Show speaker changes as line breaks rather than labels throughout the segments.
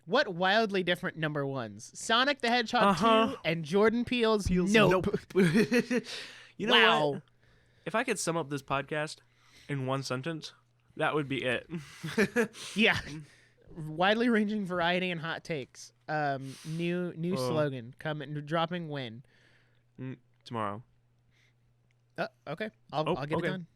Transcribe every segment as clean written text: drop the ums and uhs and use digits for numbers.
What wildly different number ones? Sonic the Hedgehog 2 and Jordan Peele's Nope.
You know
wow.
what? If I could sum up this podcast in one sentence, that would be it.
Yeah. Widely ranging variety and hot takes. New slogan coming, dropping when?
Tomorrow.
Okay. I'll get it done.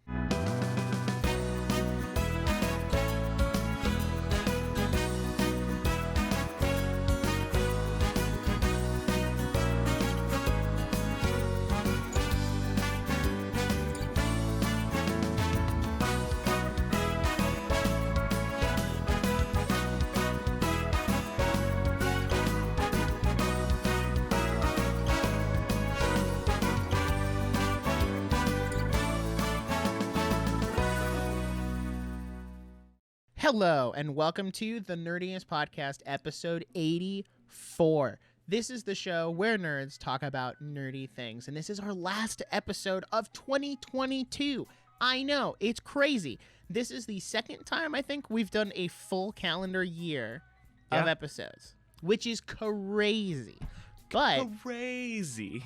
Hello, and welcome to the Nerdiest Podcast, episode 84. This is the show where nerds talk about nerdy things, and this is our last episode of 2022. I know, it's crazy. This is the second time I think we've done a full calendar year of episodes, which is crazy. But
crazy.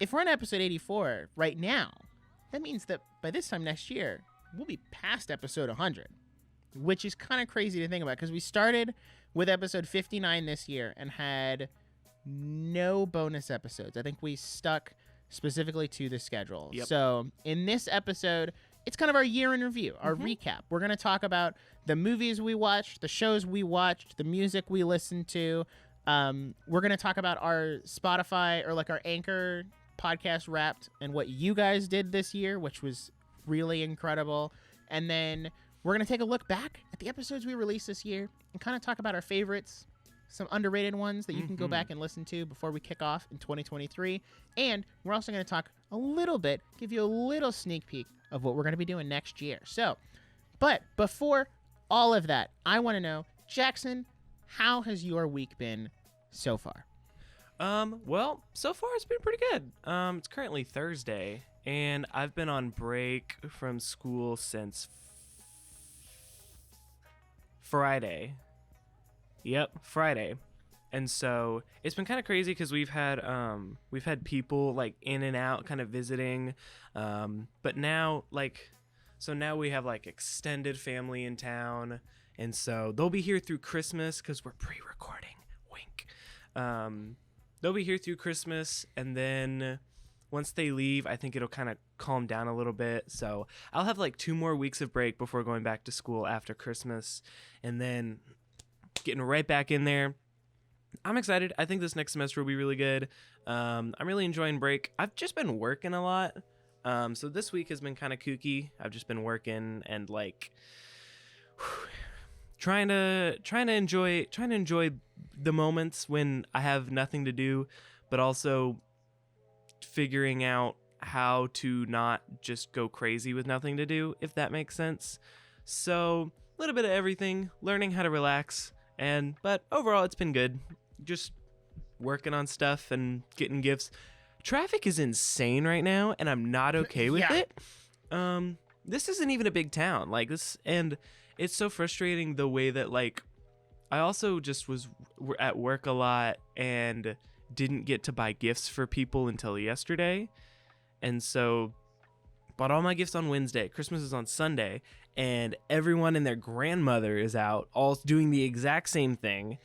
If we're on episode 84 right now, that means that by this time next year, we'll be past episode 100. Which is kind of crazy to think about because we started with episode 59 this year and had no bonus episodes. I think we stuck specifically to the schedule.
Yep.
So in this episode, it's kind of our year in review, our recap. We're going to talk about the movies we watched, the shows we watched, the music we listened to. We're going to talk about our Spotify or like our Anchor podcast Wrapped and what you guys did this year, which was really incredible. And then we're going to take a look back at the episodes we released this year and kind of talk about our favorites, some underrated ones that you can go back and listen to before we kick off in 2023. And we're also going to talk a little bit, give you a little sneak peek of what we're going to be doing next year. So, but before all of that, I want to know, Jackson, how has your week been so far?
Well, so far it's been pretty good. It's currently Thursday, and I've been on break from school since Friday. Yep, Friday. And so it's been kind of crazy because we've had people like in and out kind of visiting. But now now we have like extended family in town. And so they'll be here through Christmas because we're pre-recording. Wink. They'll be here through Christmas, and then once they leave, I think it'll kind of calm down a little bit. So I'll have like 2 more weeks of break before going back to school after Christmas, and then getting right back in there. I'm excited. I think this next semester will be really good. I'm really enjoying break. I've just been working a lot. So this week has been kind of kooky. I've just been working and like trying to enjoy the moments when I have nothing to do, but also figuring out how to not just go crazy with nothing to do, if that makes sense. So a little bit of everything, learning how to relax, but overall it's been good. Just working on stuff and getting gifts. Traffic is insane right now, and I'm not okay with it. This isn't even a big town like this, and it's so frustrating the way that like I also just was at work a lot and didn't get to buy gifts for people until yesterday. And so bought all my gifts on Wednesday. Christmas is on Sunday, and everyone and their grandmother is out all doing the exact same thing.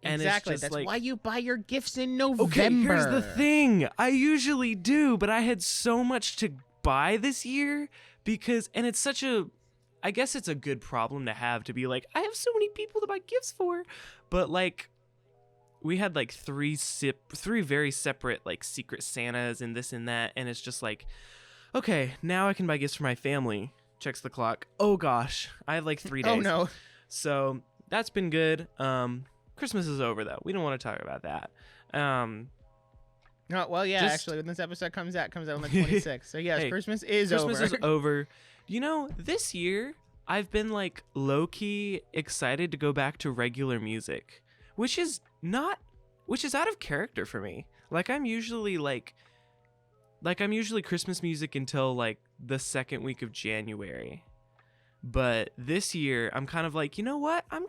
And
exactly.
It's just
That's
like,
why you buy your gifts in November.
Okay, here's the thing. I usually do, but I had so much to buy this year and it's such a, I guess it's a good problem to have, to be like, I have so many people to buy gifts for. But like, we had like three very separate like secret Santas and this and that, and it's just like, okay, now I can buy gifts for my family. Checks the clock. Oh gosh, I have like 3 days.
Oh no.
So that's been good. Christmas is over though. We don't want to talk about that.
Oh, well, yeah, actually, when this episode comes out on the 26th. So yes,
Hey,
Christmas is over.
Christmas is over. You know, this year I've been like low-key excited to go back to regular music, which is out of character for me. Like I'm usually Christmas music until like the second week of January. But this year I'm kind of like, you know what? I'm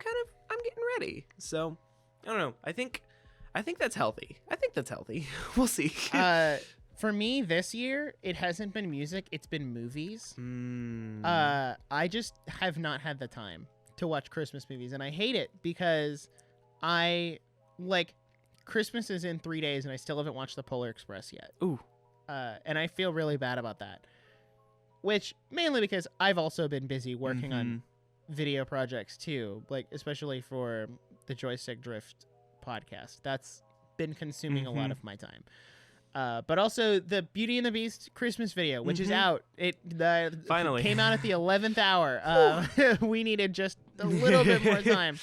getting ready. So I don't know. I think that's healthy. We'll see.
For me this year, it hasn't been music, it's been movies. I just have not had the time to watch Christmas movies, and I hate it because Christmas is in 3 days and I still haven't watched The Polar Express yet.
Ooh.
And I feel really bad about that. Which mainly because I've also been busy working on video projects too, like especially for the Joystick Drift podcast. That's been consuming a lot of my time. But also the Beauty and the Beast Christmas video, which is out. It
finally
came out at the 11th hour. We needed just a little bit more time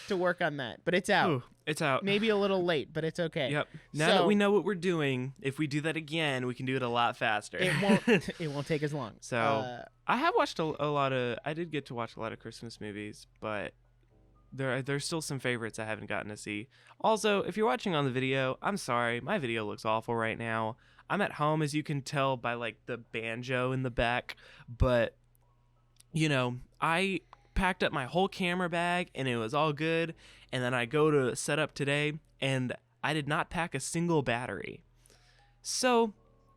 to work on that, but it's out.
Ooh, it's out.
Maybe a little late, but it's okay.
Yep. Now that we know what we're doing, if we do that again, we can do it a lot faster.
It won't take as long.
So I have watched a lot of. I did get to watch a lot of Christmas movies, but there's still some favorites I haven't gotten to see. Also, if you're watching on the video, I'm sorry, my video looks awful right now. I'm at home, as you can tell by like the banjo in the back, but I packed up my whole camera bag and it was all good. And then I go to set up today and I did not pack a single battery. So,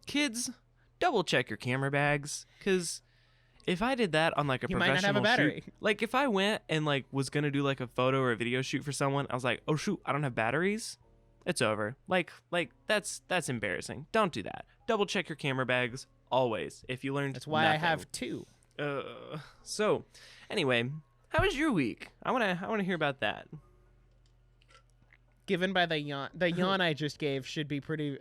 kids, double check your camera bags, because if I did that on like a professional
might not have a battery.
shoot, like if I went and like was gonna do like a photo or a video shoot for someone, I was like, oh shoot, I don't have batteries. It's over. Like that's embarrassing. Don't do that. Double check your camera bags always. If you learned,
that's why
nothing.
I have two.
So, anyway, how was your week? I wanna hear about that.
Given by the yawn I just gave should be pretty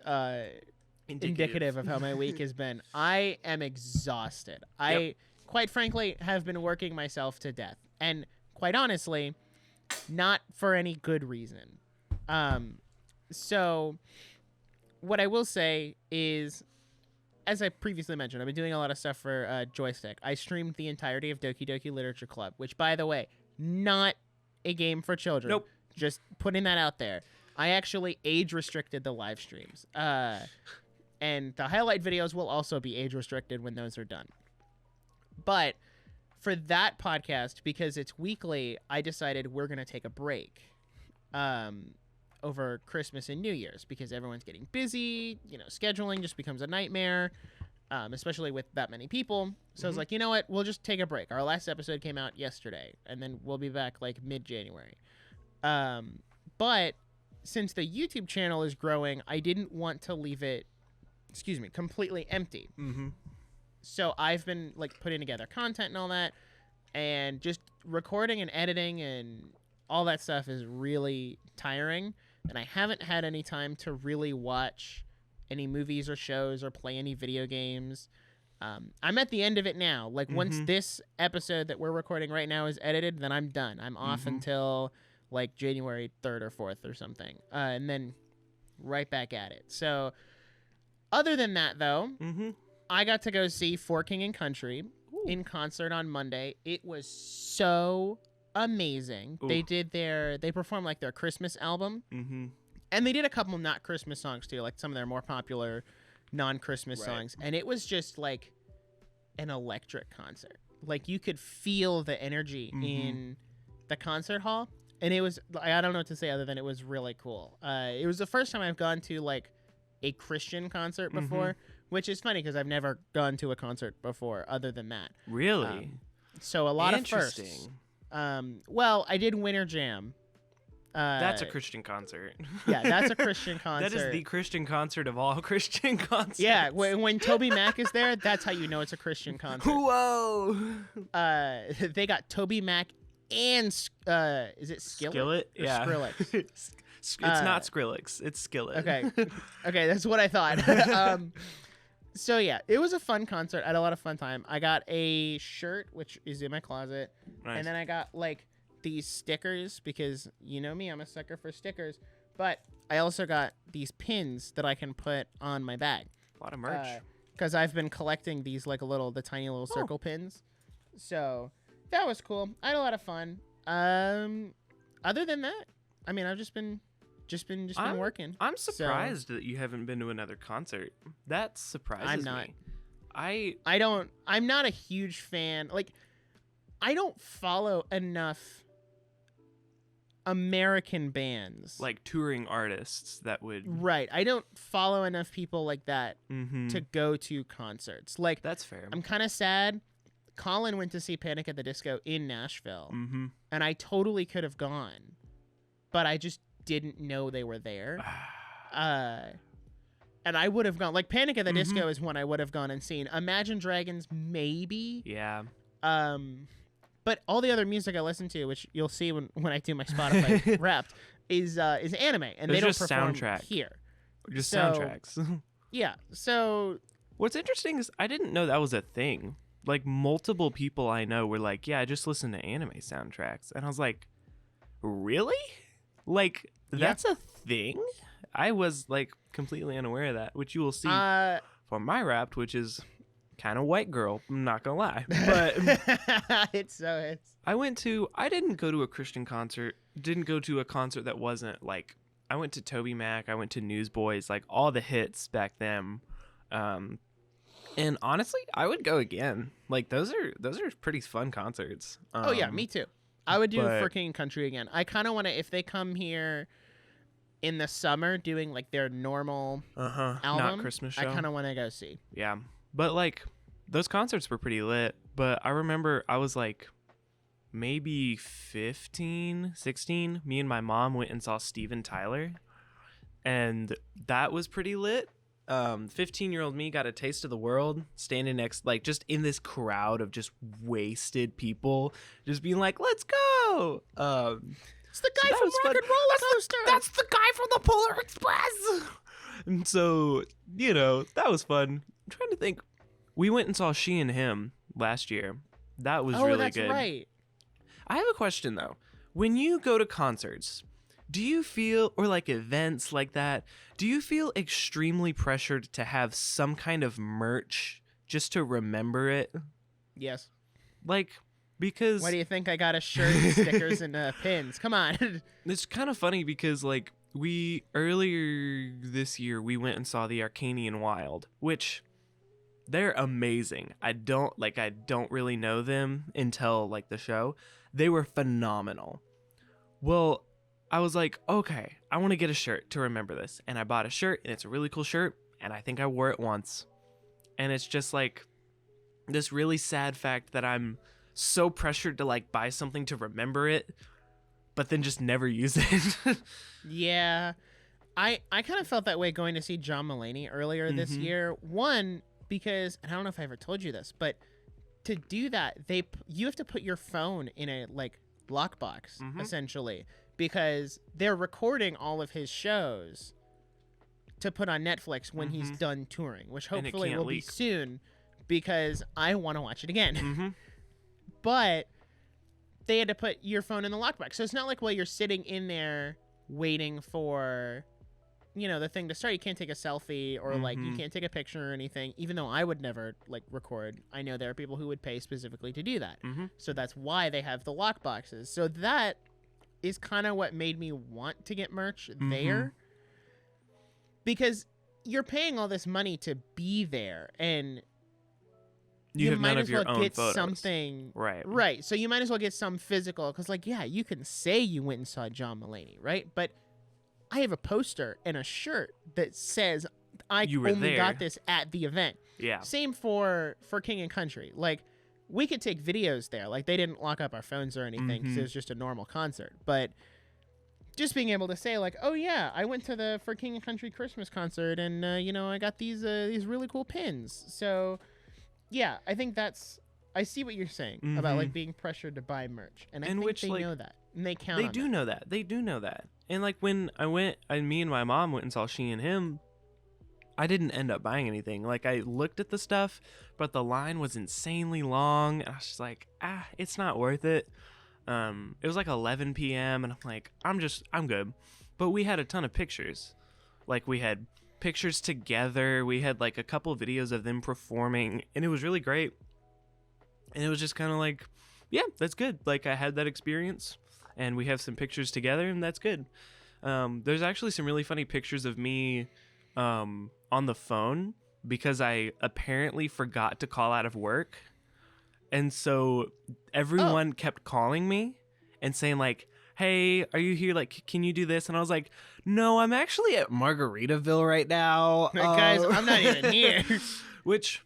indicative of how my week has been. I am exhausted. Yep. I, quite frankly, have been working myself to death. And quite honestly, not for any good reason. So what I will say is, as I previously mentioned, I've been doing a lot of stuff for Joystick. I streamed the entirety of Doki Doki Literature Club, which, by the way, not a game for children.
Nope.
Just putting that out there. I actually age-restricted the live streams. And the highlight videos will also be age-restricted when those are done. But for that podcast, because it's weekly, I decided we're going to take a break over Christmas and New Year's because everyone's getting busy. Scheduling just becomes a nightmare, especially with that many people. So I was like, you know what? We'll just take a break. Our last episode came out yesterday, and then we'll be back like mid-January. But since the YouTube channel is growing, I didn't want to leave it, completely empty. So I've been like putting together content and all that, and just recording and editing and all that stuff is really tiring. And I haven't had any time to really watch any movies or shows or play any video games. I'm at the end of it now. Like once this episode that we're recording right now is edited, then I'm done. I'm off until like January 3rd or 4th or something. And then right back at it. So other than that, though, I got to go see For King and Country in concert on Monday. It was so amazing. Ooh. They performed like their Christmas album. And they did a couple not Christmas songs too, like some of their more popular non-Christmas songs. And it was just like an electric concert. Like you could feel the energy in the concert hall. And it was, I don't know what to say other than it was really cool. It was the first time I've gone to like a Christian concert before, which is funny because I've never gone to a concert before other than that.
Really?
So a lot of firsts. Well, I did Winter Jam.
That's a Christian concert.
Yeah, that's a Christian concert.
That is the Christian concert of all Christian concerts.
Yeah, when Toby Mac is there, that's how you know it's a Christian concert.
Whoa!
They got Toby Mac and is it Skillet?
Skillet? Yeah.
Skrillex.
It's not Skrillex. It's Skillet.
Okay, that's what I thought. So yeah, it was a fun concert. I had a lot of fun time. I got a shirt, which is in my closet. Nice. And then I got like these stickers because you know me, I'm a sucker for stickers. But I also got these pins that I can put on my bag.
A lot of merch.
Because I've been collecting these like the tiny little circle pins. So that was cool. I had a lot of fun. Other than that, I mean, I've just been working.
I'm surprised that you haven't been to another concert. That surprises me.
I'm not a huge fan. Like, I don't follow enough American bands.
Like touring artists that would.
Right. I don't follow enough people like that
Mm-hmm.
to go to concerts. Like,
That's fair.
I'm kind of sad. Colin went to see Panic at the Disco in Nashville,
Mm-hmm.
and I totally could have gone, but I just didn't know they were there. And I would have gone. Like, Panic at the Disco is one I would have gone and seen. Imagine Dragons, maybe.
Yeah.
But all the other music I listen to, which you'll see when I do my Spotify Wrapped, is anime, and
Those
they don't
just
perform
soundtrack.
here.
Just
So-
soundtracks.
Yeah. So
What's interesting is I didn't know that was a thing. Like, multiple people I know were like, yeah, I just listen to anime soundtracks. And I was like, really? Like, that's a thing? I was, like, completely unaware of that, which you will see from my Wrapped, which is kind of white girl, I'm not gonna lie. But
it's
I didn't go to a Christian concert, didn't go to a concert that wasn't, like, I went to Toby Mac, I went to Newsboys, like, all the hits back then. And honestly, I would go again. Like, those are pretty fun concerts.
oh yeah, me too. I would do
but-
For King and Country again. I kind of want to, if they come here in the summer doing like their normal album,
not Christmas show.
I kind of want to go see.
Yeah. But, like, those concerts were pretty lit. But I remember I was, like, maybe 15, 16. Me and my mom went and saw Steven Tyler. And that was pretty lit. 15-year-old me got a taste of the world, standing next, like, just in this crowd of just wasted people, just being like, let's go.
It's the guy
that
from
was
Rock
fun.
and Roller Coaster.
That's the guy from the Polar Express. And so, that was fun. I'm trying to think. We went and saw She and Him last year. That was really
that's
good.
right.
I have a question, though. When you go to concerts, do you feel, or like events like that, do you feel extremely pressured to have some kind of merch just to remember it?
Yes.
Like, because
Why do you think I got a shirt, stickers, and pins? Come on.
it's kind of funny because, like, earlier this year, we went and saw the Arcanian Wild, which they're amazing. I don't really know them until, like, the show. They were phenomenal. Well, I was like, okay, I want to get a shirt to remember this. And I bought a shirt, and it's a really cool shirt, and I think I wore it once. And it's just, like, this really sad fact that I'm so pressured to, like, buy something to remember it, but then just never use it.
Yeah. I kind of felt that way going to see John Mulaney earlier this year. One, because, and I don't know if I ever told you this, but to do that, you have to put your phone in a, like, lockbox, essentially, because they're recording all of his shows to put on Netflix when he's done touring, which
And it
hopefully
can't
will be
leak.
soon, because I want to watch it again. But they had to put your phone in the lockbox. So it's not like while you're sitting in there waiting for, the thing to start, you can't take a selfie or like you can't take a picture or anything, even though I would never like record. I know there are people who would pay specifically to do that. So that's why they have the lockboxes. So that is kind of what made me want to get merch there, because you're paying all this money to be there, and
You have
might
none
as
of your
well
own
get
photos.
something
Right.
So you might as well get some physical, because, like, yeah, you can say you went and saw John Mulaney, right? But I have a poster and a shirt that says I
You were
only
there.
got this at the event.
Yeah.
Same for King and Country. Like, we could take videos there. Like, they didn't lock up our phones or anything because it was just a normal concert. But just being able to say, like, oh yeah, I went to the For King and Country Christmas concert, and I got these really cool pins. So yeah, I think I see what you're saying about, like, being pressured to buy merch, and I think
which,
they
like,
know that, and they count.
They
on
do
that.
know that. They do know that. And, like, when me and my mom went and saw She and Him, I didn't end up buying anything. Like, I looked at the stuff, but the line was insanely long, and I was just like, it's not worth it. It was like 11 p.m. and I'm like, I'm good. But we had a ton of pictures. Like, we had pictures together. We had, like, a couple videos of them performing, and it was really great. And it was just kind of like, yeah, that's good. Like, I had that experience, and we have some pictures together, and that's good. There's actually some really funny pictures of me on the phone because I apparently forgot to call out of work. And so everyone kept calling me and saying, like, hey, are you here? Like, can you do this? And I was like, no, I'm actually at Margaritaville right now.
Guys, I'm not even here.
What's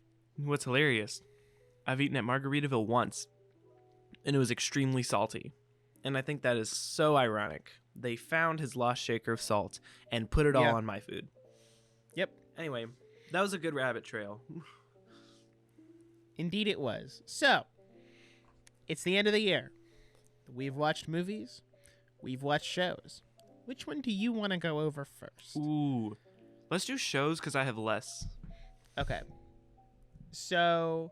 hilarious, I've eaten at Margaritaville once, and it was extremely salty. And I think that is so ironic. They found his lost shaker of salt and put it all on my food.
Yep.
Anyway, that was a good rabbit trail.
Indeed it was. So, it's the end of the year. We've watched movies. We've watched shows. Which one do you want to go over first?
Ooh. Let's do shows because I have less.
Okay. So,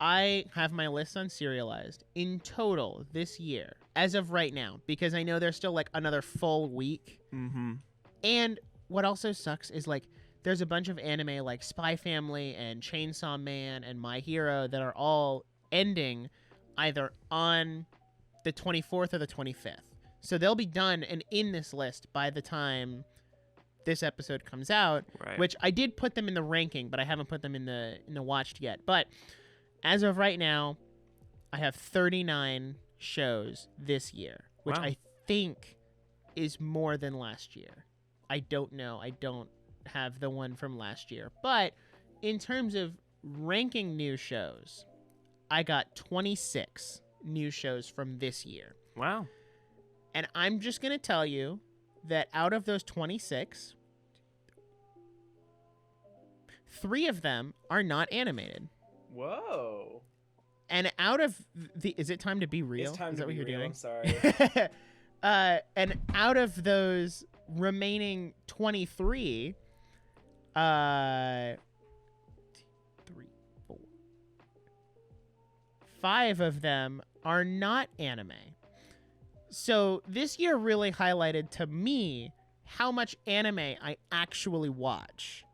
I have my list unserialized. In total, this year, as of right now, because I know there's still like another full week.
Mm-hmm.
And what also sucks is like, there's a bunch of anime like Spy Family and Chainsaw Man and My Hero that are all ending either on the 24th or the 25th. So they'll be done and in this list by the time this episode comes out,
right.
Which I did put them in the ranking, but I haven't put them in the watched yet. But as of right now, I have 39 shows this year, which
wow.
I think is more than last year. I don't know. I don't have the one from last year. But in terms of ranking new shows, I got 26 new shows from this year.
Wow.
And I'm just going to tell you that out of those 26, 3 of them are not animated.
Whoa.
And out of the... Is it time to be real?
It's time
is
to
that what
be
you're
real.
doing?
I'm sorry.
And out of those remaining 23, 3, 4, 5 of them are not anime. So this year really highlighted to me how much anime I actually watch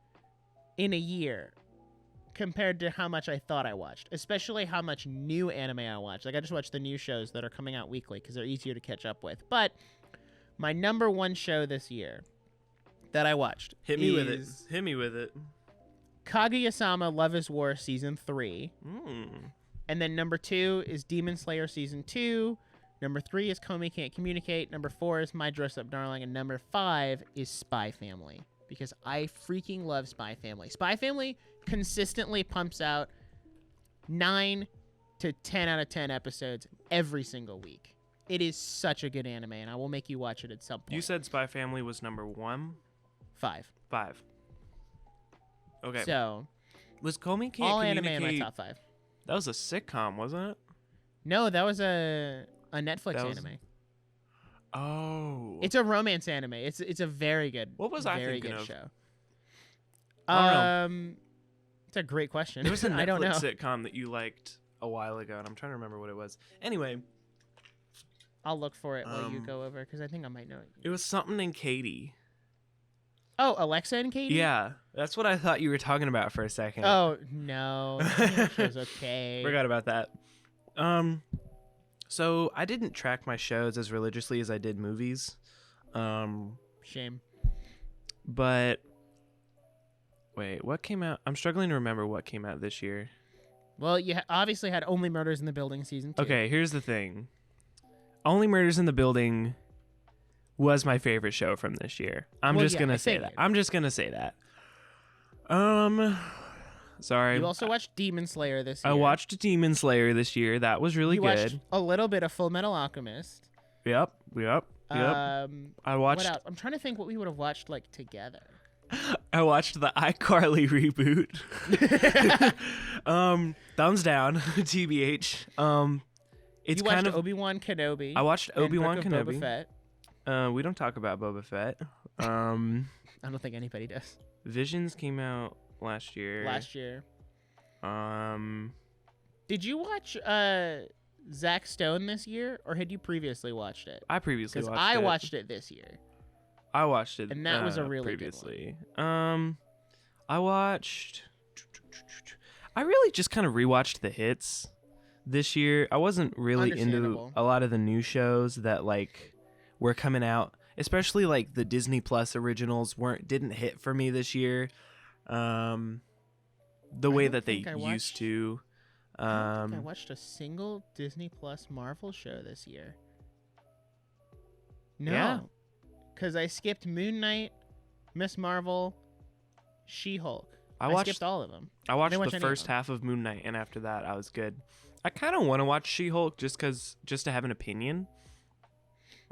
in a year compared to how much I thought I watched, especially how much new anime I watch. Like I just watched the new shows that are coming out weekly because they're easier to catch up with. But my number one show this year that I watched
Hit me with it.
Kaguya-sama Love is War Season 3.
Mm.
And then number 2 is Demon Slayer Season 2. Number 3 is Komi Can't Communicate. Number 4 is My Dress Up Darling. And number 5 is Spy Family. Because I freaking love Spy Family. Spy Family consistently pumps out 9 to 10 out of 10 episodes every single week. It is such a good anime, and I will make you watch it at some point.
You said Spy Family was number 1?
5.
5. Okay.
So,
was Komi Can't
all
Communicate...
anime in my top 5.
That was a sitcom, wasn't it?
No, that was a Netflix anime.
Oh.
It's a romance anime. It's a very good.
What was I
very
thinking
good
of?
show.
I don't know.
It's a great question.
There was a Netflix
I don't know.
sitcom that you liked a while ago, and I'm trying to remember what it was. Anyway,
I'll look for it while you go over because I think I might know it.
it was something in Katie.
Oh, Alexa and Katie?
Yeah, that's what I thought you were talking about for a second.
Oh, no. That show's okay.
Forgot about that. So I didn't track my shows as religiously as I did movies.
Shame.
But wait, what came out? I'm struggling to remember what came out this year.
Well, you obviously had Only Murders in the Building Season 2.
Okay, here's the thing. Only Murders in the Building was my favorite show from this year. I'm just gonna say that. I'm just gonna say that. Sorry.
You also watched Demon Slayer this year.
I watched Demon Slayer this year. That was really
you
good.
Watched a little bit of Full Metal Alchemist.
Yep.
I
watched.
What else? I'm trying to think what we would have watched like together.
I watched the iCarly reboot. Thumbs down, TBH. It's
you watched
kind of
Obi-Wan Kenobi.
I watched Obi-Wan
and Book of
Kenobi.
Boba Fett.
We don't talk about Boba Fett.
I don't think anybody does.
Visions came out last year.
Did you watch Zack Stone this year, or had you previously watched it?
I previously watched it.
I watched it this year.
I watched it,
and that was a really
previously. Good one. I watched. I really just kind of rewatched the hits this year. I wasn't really into a lot of the new shows that like were coming out, especially like the Disney Plus originals didn't hit for me this year. The way that they used to.
I don't think I watched a single Disney Plus Marvel show this year.
Yeah.
No. Because I skipped Moon Knight, Miss Marvel, She-Hulk. I skipped all of them.
I watched
watch
the
any of
first
them.
half of Moon Knight, and after that, I was good. I kind of want to watch She-Hulk just to have an opinion,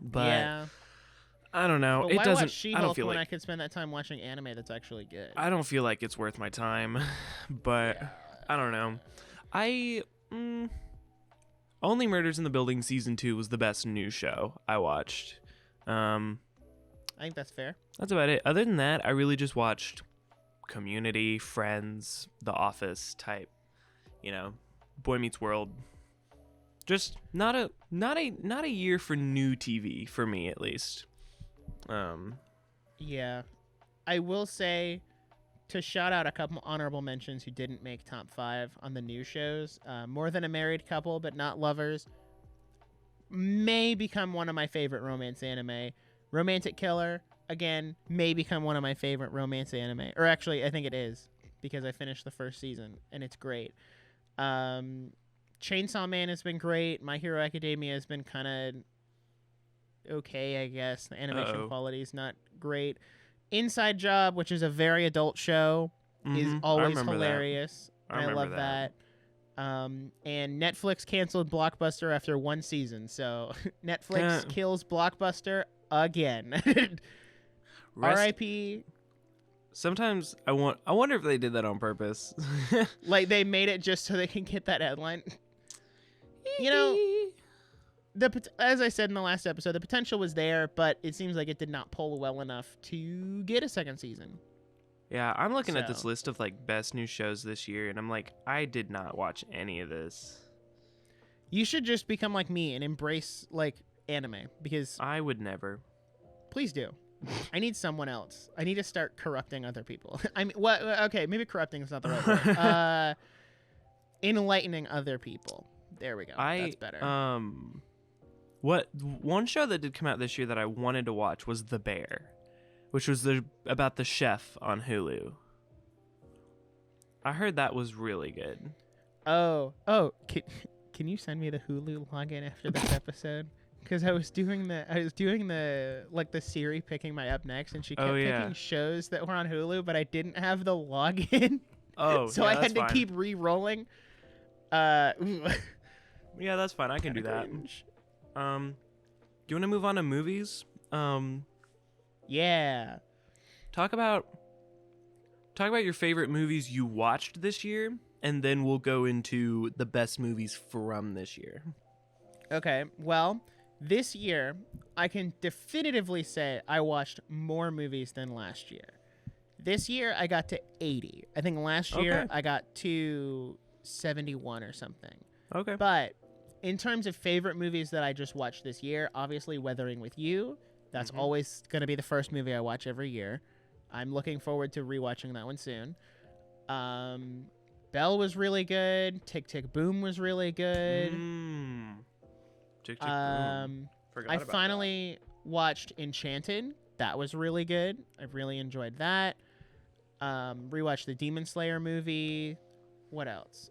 but
Yeah.
I don't know.
But
It
why
doesn't.
watch
I don't
She-Hulk
feel
when
like
I could spend that time watching anime that's actually good?
I don't feel like it's worth my time, but
Yeah.
I don't know. Only Murders in the Building season 2 was the best new show I watched.
I think that's fair.
That's about it. Other than that, I really just watched Community, Friends, The Office type, Boy Meets World. Just not a year for new TV for me, at least.
Yeah. I will say, to shout out a couple honorable mentions who didn't make top 5 on the new shows, More Than a Married Couple But Not Lovers may become one of my favorite romance anime. Romantic Killer, again, may become one of my favorite romance anime. Or actually, I think it is, because I finished the first season, and it's great. Chainsaw Man has been great. My Hero Academia has been kind of okay, I guess. The animation quality is not great. Inside Job, which is a very adult show, is always hilarious. I love that. And Netflix canceled Blockbuster after one season, so Netflix kills Blockbuster again. R.I.P.
Sometimes I wonder if they did that on purpose.
Like they made it just so they can get that headline. As I said in the last episode, the potential was there, but it seems like it did not pull well enough to get a second season.
Yeah, I'm looking at this list of best new shows this year, and I'm like, I did not watch any of this.
You should just become like me and embrace anime, because
I would never.
Please do. I need someone else. I need to start corrupting other people. I mean, what? Okay, maybe corrupting is not the right word. Enlightening other people. There we go. That's better.
One show that did come out this year that I wanted to watch was The Bear, which was about the chef on Hulu. I heard that was really good.
Oh, can you send me the Hulu login after this episode? Because I was doing the Siri picking my up next, and she kept picking shows that were on Hulu, but I didn't have the login.
Oh,
so I had to keep re-rolling.
Yeah, that's fine. I can do that. Do you want to move on to movies?
Yeah.
Talk about your favorite movies you watched this year, and then we'll go into the best movies from this year.
Okay. Well, this year I can definitively say I watched more movies than last year. This year I got to 80. I think last year I got to 71 or something.
Okay.
But in terms of favorite movies that I just watched this year, obviously Weathering with You. That's always going to be the first movie I watch every year. I'm looking forward to rewatching that one soon. Belle was really good. Tick, Tick, Boom was really good.
Tick, Tick, Boom.
I finally watched Enchanted. That was really good. I really enjoyed that. Rewatched the Demon Slayer movie. What else?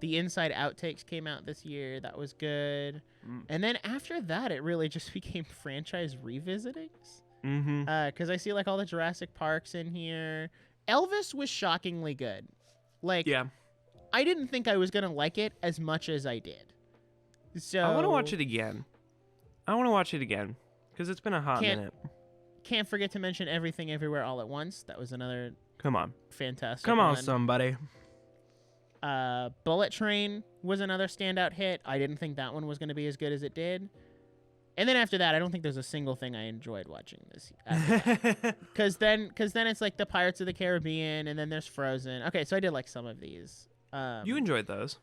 The Inside Outtakes came out this year. That was good. And then after that, it really just became franchise revisitings. Because I see all the Jurassic Parks in here. Elvis was shockingly good.
Yeah.
I didn't think I was going to like it as much as I did. So
I want to watch it again. Because it's been a hot minute.
Can't forget to mention Everything Everywhere All at Once. That was another
Come on,
one.
somebody.
Bullet Train was another standout hit. I didn't think that one was going to be as good as it did. And then after that, I don't think there's a single thing I enjoyed watching this. Because then it's the Pirates of the Caribbean, and then there's Frozen. Okay, so I did some of these.
You enjoyed those.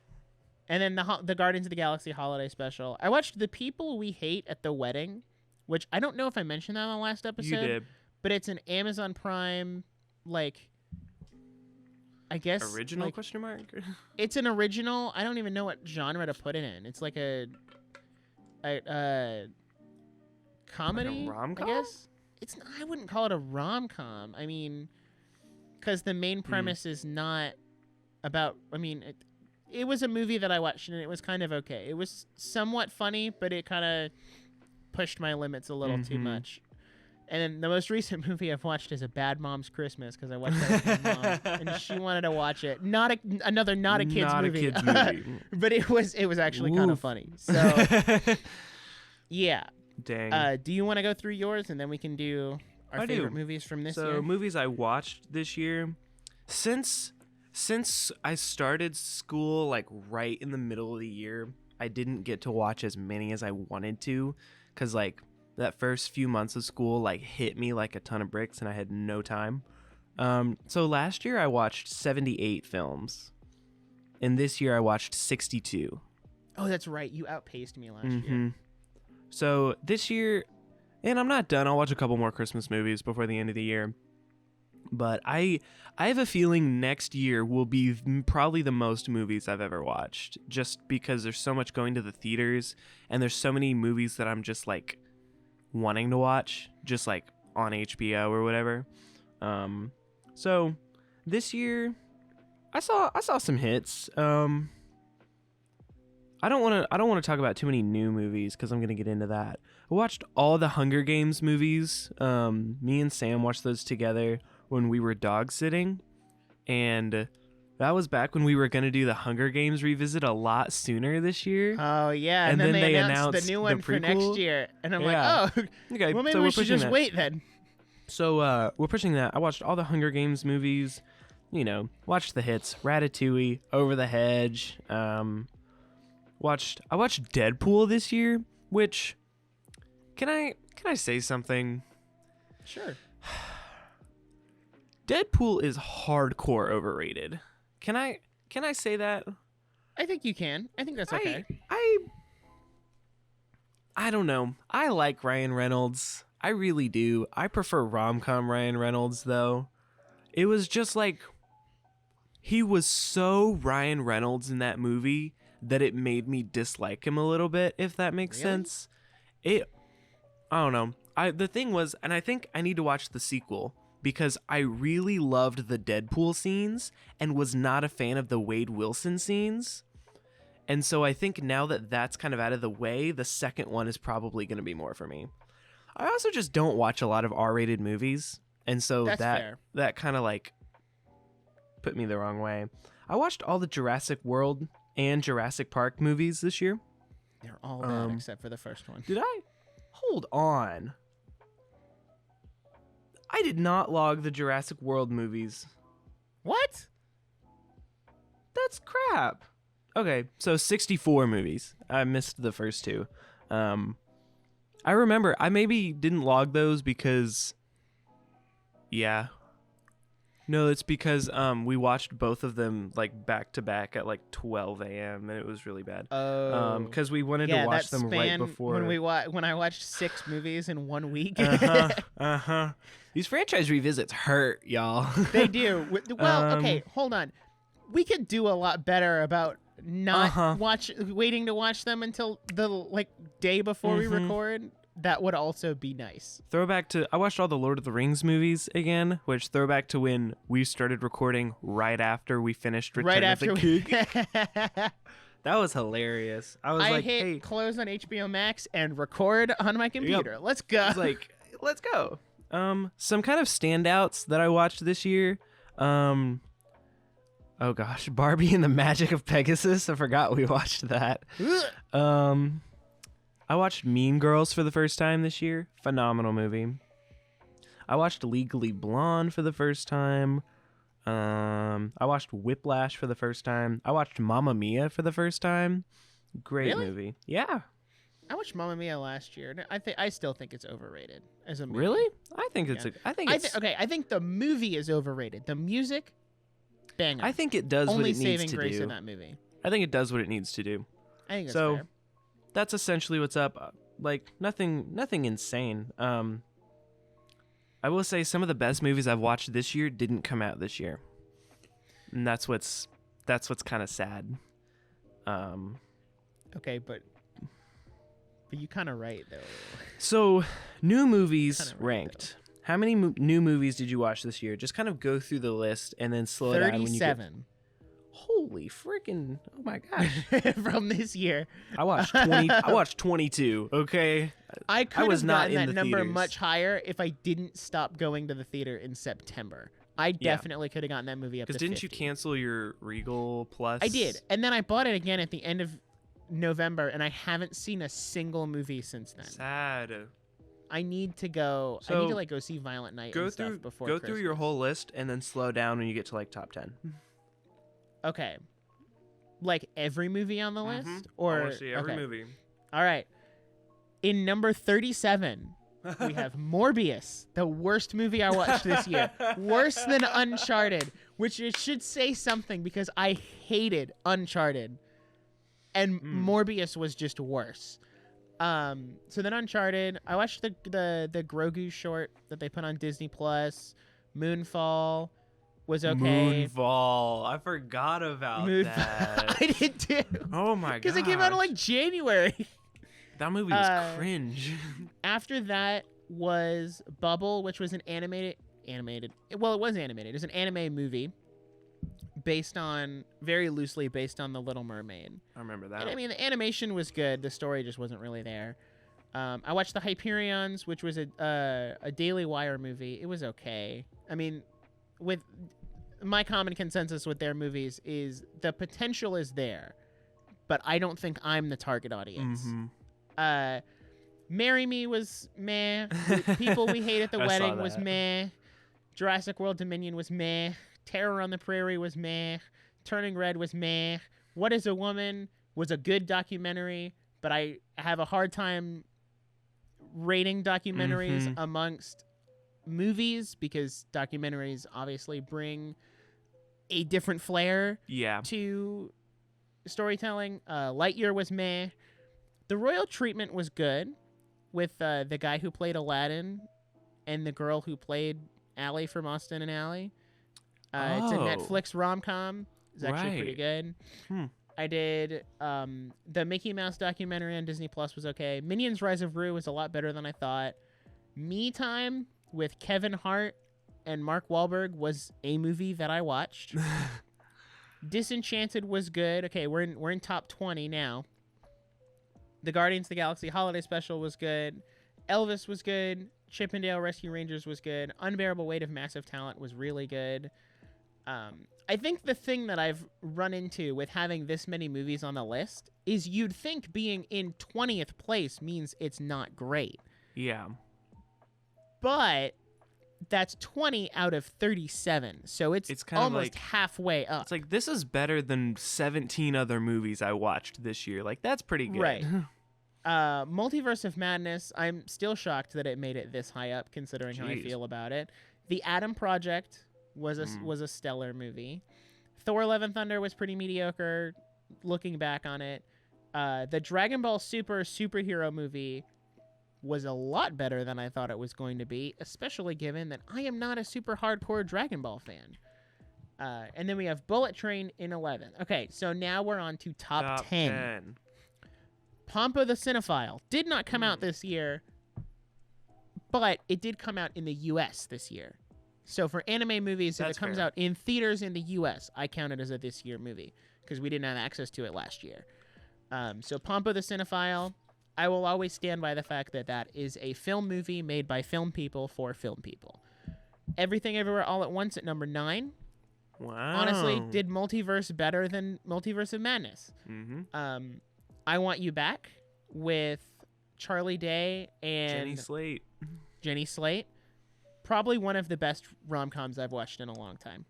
And then the Guardians of the Galaxy holiday special. I watched The People We Hate at the Wedding, which I don't know if I mentioned that on the last episode.
You did.
But it's an Amazon Prime, I guess
original question mark.
It's an original. I don't even know what genre to put it in. It's a comedy,
a rom-com?
I guess. I wouldn't call it a rom-com. I mean, because the main premise is not about. I mean, it was a movie that I watched and it was kind of okay. It was somewhat funny, but it kind of pushed my limits a little too much. And then the most recent movie I've watched is A Bad Mom's Christmas because I watched that with my mom, and she wanted to watch it. Not a kid's movie, but it was actually kind of funny. So yeah.
Dang.
Do you want to go through yours and then we can do our favorite movies from this year?
So movies I watched this year, since I started school like right in the middle of the year, I didn't get to watch as many as I wanted to, because like that first few months of school like hit me like a ton of bricks and I had no time. So last year I watched 78 films, and this year I watched 62.
Oh, that's right. You outpaced me last year.
So this year, and I'm not done. I'll watch a couple more Christmas movies before the end of the year. But I have a feeling next year will be probably the most movies I've ever watched, just because there's so much going to the theaters, and there's so many movies that I'm just like wanting to watch, just like on HBO or whatever. So this year I saw some hits. I don't want to talk about too many new movies because I'm gonna get into that. I watched all the Hunger Games movies. Me and Sam watched those together when we were dog sitting, and that was back when we were gonna do the Hunger Games revisit a lot sooner this year.
Oh yeah, and then they announced the new one for next year, and I'm like, oh, okay. Well, maybe we should just wait then.
So we're pushing that. I watched all the Hunger Games movies. You know, watched the hits: Ratatouille, Over the Hedge. I watched Deadpool this year, which can I say something?
Sure.
Deadpool is hardcore overrated. Can I say that?
I think you can. I think that's okay.
I don't know. I like Ryan Reynolds. I really do. I prefer rom-com Ryan Reynolds though. It was just like he was so Ryan Reynolds in that movie that it made me dislike him a little bit, if that makes sense. I don't know. The thing was, and I think I need to watch the sequel, because I really loved the Deadpool scenes and was not a fan of the Wade Wilson scenes. And so I think now that that's kind of out of the way, the second one is probably going to be more for me. I also just don't watch a lot of R-rated movies, and so that kind of like put me the wrong way. I watched all the Jurassic World and Jurassic Park movies this year.
They're all bad except for the first one.
Did I? Hold on. I did not log the Jurassic World movies.
What?
That's crap. Okay, so 64 movies. I missed the first two. I remember I maybe didn't log those because, yeah. No, it's because we watched both of them like back to back at like 12 a.m. and it was really bad.
Oh,
because we wanted to watch them right before.
When I watched 6 movies in 1 week.
These franchise revisits hurt, y'all.
They do. Well, okay, hold on. We could do a lot better about not waiting to watch them until the like day before we record. That would also be nice.
Throwback to, I watched all the Lord of the Rings movies again, which throwback to when we started recording right after we finished Return of the King. That was hilarious. I hit
close on HBO Max and record on my computer. Yep. Let's go.
I was like, let's go. Some kind of standouts that I watched this year. Oh gosh, Barbie and the Magic of Pegasus. I forgot we watched that. I watched Mean Girls for the first time this year. Phenomenal movie. I watched Legally Blonde for the first time. I watched Whiplash for the first time. I watched Mamma Mia for the first time. Great movie. Yeah.
I watched Mamma Mia last year. I still think it's overrated as a movie.
Really? I think it's
I think the movie is overrated. The music, banger.
I think it does what it needs to do. Only saving grace
in that movie.
I think it does what it needs to do.
I think that's fair.
That's essentially what's up. Like nothing insane. I will say some of the best movies I've watched this year didn't come out this year, and that's what's kind of sad.
Okay, but you kind of right though.
So new movies ranked. How many new movies did you watch this year? Just kind of go through the list and then slow it down when you get. 37. Holy freaking! Oh my gosh!
From this year,
I watched 20. I watched 22. Okay,
I could
was
have
not
gotten
in
that
the
number
theaters.
much higher if I didn't stop going to the theater in September. I definitely could have gotten that movie up to 50.
Because didn't you cancel your Regal Plus?
I did. And then I bought it again at the end of November, and I haven't seen a single movie since then.
Sad.
I need to go. I need to go see Violent Night and stuff before
Go
Christmas.
through your whole list and then slow down when you get to like top 10.
Okay. Like every movie on the list?
I
Or
want to see every movie.
All right. In number 37, we have Morbius, the worst movie I watched this year. Worse than Uncharted, which it should say something because I hated Uncharted. And Morbius was just worse. So then Uncharted, I watched the Grogu short that they put on Disney Plus. Moonfall was okay.
Moonfall. I forgot about that.
I did too.
Oh my god.
Because it came out in like January.
That movie was cringe.
After that was Bubble, which was an animated. Well, it was animated. It was an anime movie very loosely based on The Little Mermaid.
I remember that.
And I mean, the animation was good. The story just wasn't really there. I watched The Hyperions, which was a Daily Wire movie. It was okay. I mean, with my common consensus with their movies is the potential is there, but I don't think I'm the target audience. Marry Me was meh. People We Hate at the Wedding was meh. Jurassic World Dominion was meh. Terror on the Prairie was meh. Turning Red was meh. What is a Woman was a good documentary, but I have a hard time rating documentaries amongst movies because documentaries obviously bring a different flair to storytelling. Lightyear was meh. The Royal Treatment was good with the guy who played Aladdin and the girl who played Allie from Austin and Ally. It's a Netflix rom-com. It's actually pretty good. I did the Mickey Mouse documentary on Disney Plus was okay. Minions Rise of Gru was a lot better than I thought. Me Time with Kevin Hart and Mark Wahlberg was a movie that I watched. Disenchanted was good. Okay, we're in top 20 now. The Guardians of the Galaxy Holiday Special was good. Elvis was good. Chippendale Rescue Rangers was good. Unbearable Weight of Massive Talent was really good. I think the thing that I've run into with having this many movies on the list is you'd think being in 20th place means it's not great.
Yeah.
But that's 20 out of 37. So it's kind almost of like, halfway up.
It's like, this is better than 17 other movies I watched this year. Like, that's pretty good.
Right. Multiverse of Madness, I'm still shocked that it made it this high up considering how I feel about it. The Atom Project was a stellar movie. Thor: Love and Thunder was pretty mediocre looking back on it. The Dragon Ball Super superhero movie was a lot better than I thought it was going to be, especially given that I am not a super hardcore Dragon Ball fan. And then we have Bullet Train in 11th. Okay, so now we're on to top 10. Pompo the Cinephile did not come out this year, but it did come out in the U.S. this year. So for anime movies, if it comes out in theaters in the U.S., I count it as a this year movie because we didn't have access to it last year. So Pompo the Cinephile, I will always stand by the fact that that is a film movie made by film people for film people. Everything Everywhere All at Once at number 9.
Wow.
Honestly, did Multiverse better than Multiverse of Madness. I Want You Back with Charlie Day and Jenny Slate. Probably one of the best rom-coms I've watched in a long time.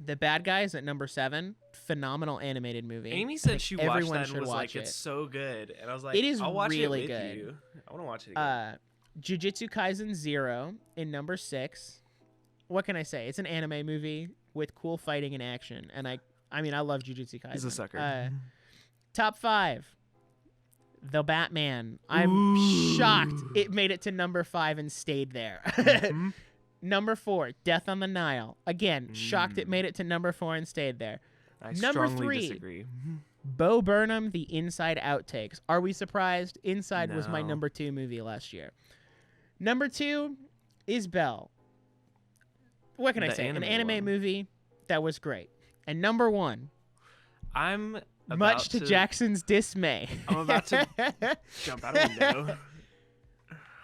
The Bad Guys at number 7. Phenomenal animated movie.
Amy said she watched that and was like, it's so good. And I was like,
it is
I'll watch
really
it with
good.
you. I want to watch it again.
Jujutsu Kaisen 0 in number 6. What can I say? It's an anime movie with cool fighting and action. And I mean, I love Jujutsu Kaisen.
He's a sucker.
Top 5. The Batman. I'm shocked it made it to number 5 and stayed there. Number 4, Death on the Nile. Again, shocked it made it to number 4 and stayed there.
I
number
strongly
3,
disagree.
Bo Burnham, The Inside Outtakes. Are we surprised? Inside was my number 2 movie last year. Number 2 is Belle. What can I say? An anime movie that was great. And number 1.
I'm
much to Jackson's dismay.
I'm about to jump out a window.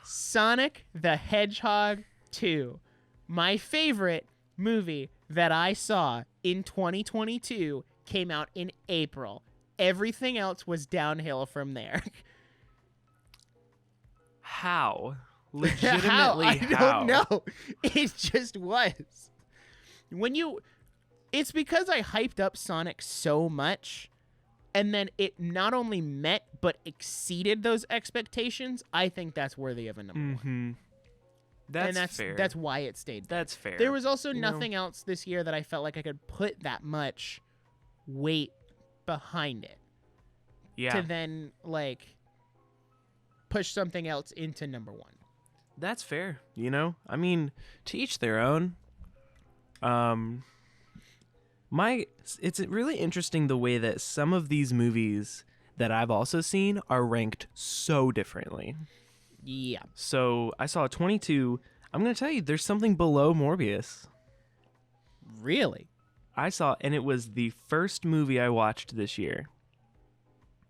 Sonic the Hedgehog 2, my favorite movie that I saw in 2022, came out in April. Everything else was downhill from there.
How? Legitimately,
I don't know. It just was. It's because I hyped up Sonic so much, and then it not only met but exceeded those expectations. I think that's worthy of a number one.
That's fair.
That's why it stayed there.
That's fair.
There was also nothing else this year that I felt like I could put that much weight behind it.
Yeah.
To then push something else into number one.
That's fair. I mean, to each their own. It's really interesting the way that some of these movies that I've also seen are ranked so differently.
Yeah.
So I saw 22. I'm going to tell you, there's something below Morbius.
Really?
And it was the first movie I watched this year.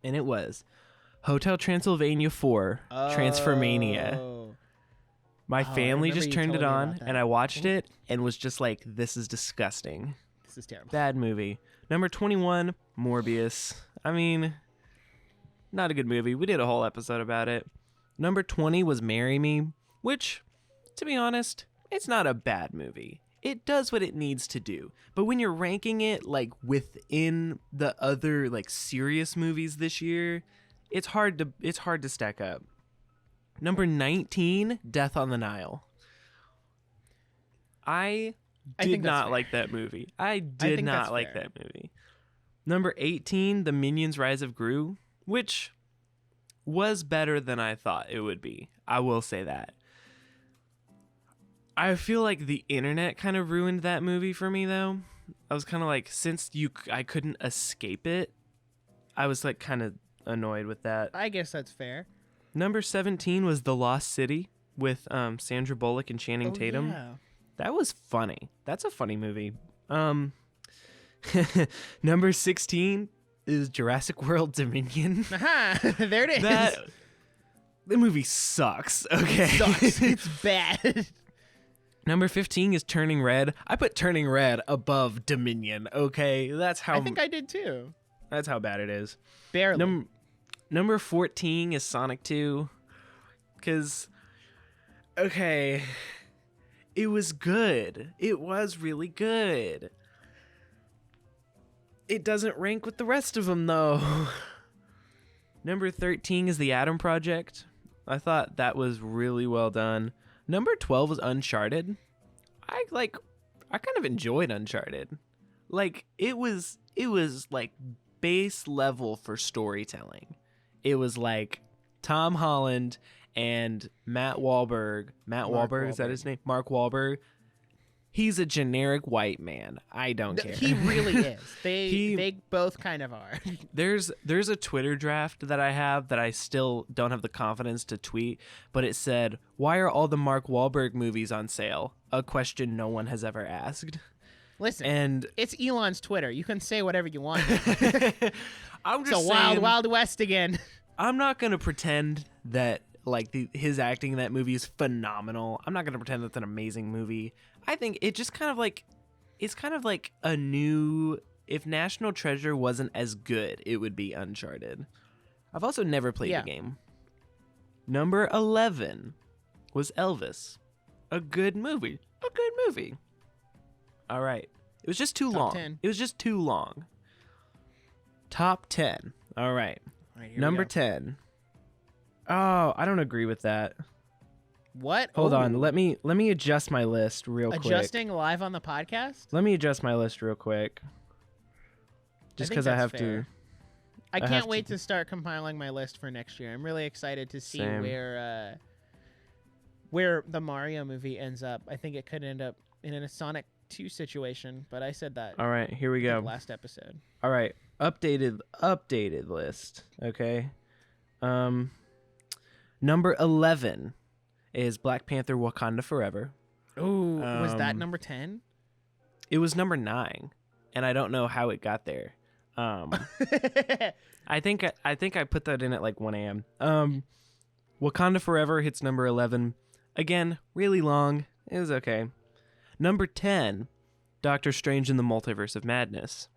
And it was Hotel Transylvania 4, Transformania. My family just turned it on, and I watched it and was just like, this is disgusting.
This is terrible.
Bad movie. Number 21, Morbius. I mean, not a good movie. We did a whole episode about it. Number 20 was Marry Me, which, to be honest, it's not a bad movie. It does what it needs to do. But when you're ranking it within the other serious movies this year, it's hard to stack up. Number 19, Death on the Nile. I did not like that movie. I did not like that movie. Number 18, The Minions Rise of Gru, which was better than I thought it would be. I will say that. I feel like the internet kind of ruined that movie for me, though. I was kind of I couldn't escape it, I was kind of annoyed with that.
I guess that's fair.
Number 17 was The Lost City with Sandra Bullock and Channing Tatum.
Yeah.
That was funny. That's a funny movie. Number 16 is Jurassic World Dominion.
Aha, there it is.
The movie sucks. Okay.
It sucks. It's bad.
Number 15 is Turning Red. I put Turning Red above Dominion. Okay, that's how.
I think I did too.
That's how bad it is.
Barely.
Number 14 is Sonic 2. Because, okay, it was good. It was really good. It doesn't rank with the rest of them, though. Number 13 is The Atom Project. I thought that was really well done. Number 12 was Uncharted. I kind of enjoyed Uncharted. It was base level for storytelling. It was Tom Holland and Matt Wahlberg. Matt Wahlberg, is that his name? Mark Wahlberg. He's a generic white man. I don't care.
He really is. They both kind of are.
There's a Twitter draft that I have that I still don't have the confidence to tweet, but it said, "Why are all the Mark Wahlberg movies on sale?" A question no one has ever asked.
Listen, it's Elon's Twitter. You can say whatever you want.
I'm just
it's a
saying,
wild west again.
I'm not gonna pretend that his acting in that movie is phenomenal. I'm not gonna pretend that's an amazing movie. I think it just it's kind of like a new. If National Treasure wasn't as good, it would be Uncharted. I've also never played the game. Number 11 was Elvis. A good movie. All right. It was just too long.
10.
It was just too long. Top 10. All right. Number 10. Oh, I don't agree with that.
What?
Hold on. Let me adjust my list real quick.
Adjusting live on the podcast?
Let me adjust my list real quick. Just because I have to.
I can't wait to start compiling my list for next year. I'm really excited to see where the Mario movie ends up. I think it could end up in a Sonic 2 situation, but I said that.
All right, here we go.
Last episode.
All right, updated list. Okay. Number 11 is Black Panther: Wakanda Forever.
Ooh, was that number 10?
It was number 9, and I don't know how it got there. I think I put that in at 1 a.m. Wakanda Forever hits number 11. Again, really long. It was okay. Number 10, Doctor Strange in the Multiverse of Madness.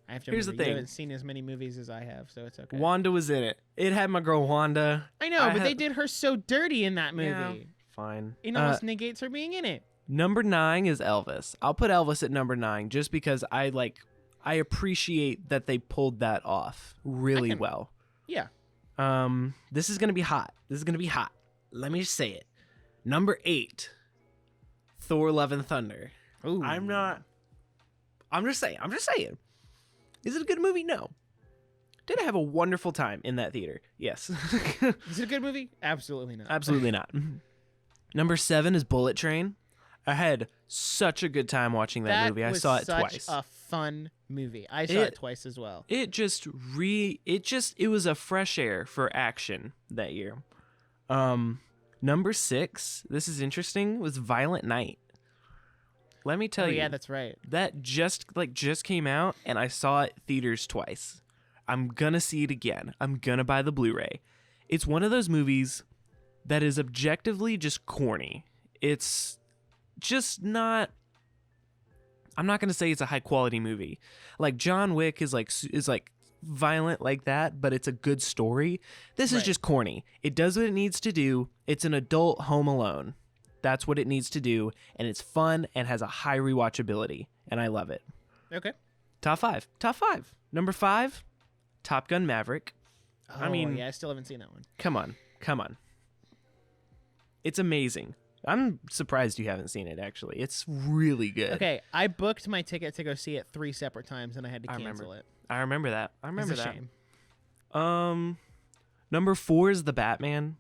I have to
Here's
remember,
the thing.
you haven't seen as many movies as I have, so it's okay.
Wanda was in it. It had my girl Wanda.
I know, but they did her so dirty in that movie.
Yeah, fine.
It almost negates her being in it.
Number 9 is Elvis. I'll put Elvis at number 9 just because I appreciate that they pulled that off really well.
Yeah.
This is gonna be hot. Let me just say it. Number 8, Thor: Love and Thunder.
Ooh.
I'm just saying. Is it a good movie? No. Did I have a wonderful time in that theater? Yes.
Is it a good movie? Absolutely not.
Absolutely not. Number 7 is Bullet Train. I had such a good time watching that movie. I saw it twice.
Such a fun movie. I saw it twice as well.
It was a fresh air for action that year. Number 6, this is interesting, was Violent Night. Let me tell you.
Yeah, that's right.
That just came out, and I saw it theaters twice. I'm gonna see it again. I'm gonna buy the Blu-ray. It's one of those movies that is objectively just corny. It's just not. I'm not gonna say it's a high quality movie. Like John Wick is like violent like that, but it's a good story. This is just corny. It does what it needs to do. It's an adult Home Alone. That's what it needs to do, and it's fun and has a high rewatchability, and I love it.
Okay.
Top 5. Number 5, Top Gun Maverick.
Oh, I still haven't seen that one.
Come on. It's amazing. I'm surprised you haven't seen it, actually. It's really good.
Okay, I booked my ticket to go see it 3 separate times, and I had to cancel it.
I remember that.
It's a shame.
Number 4 is The Batman,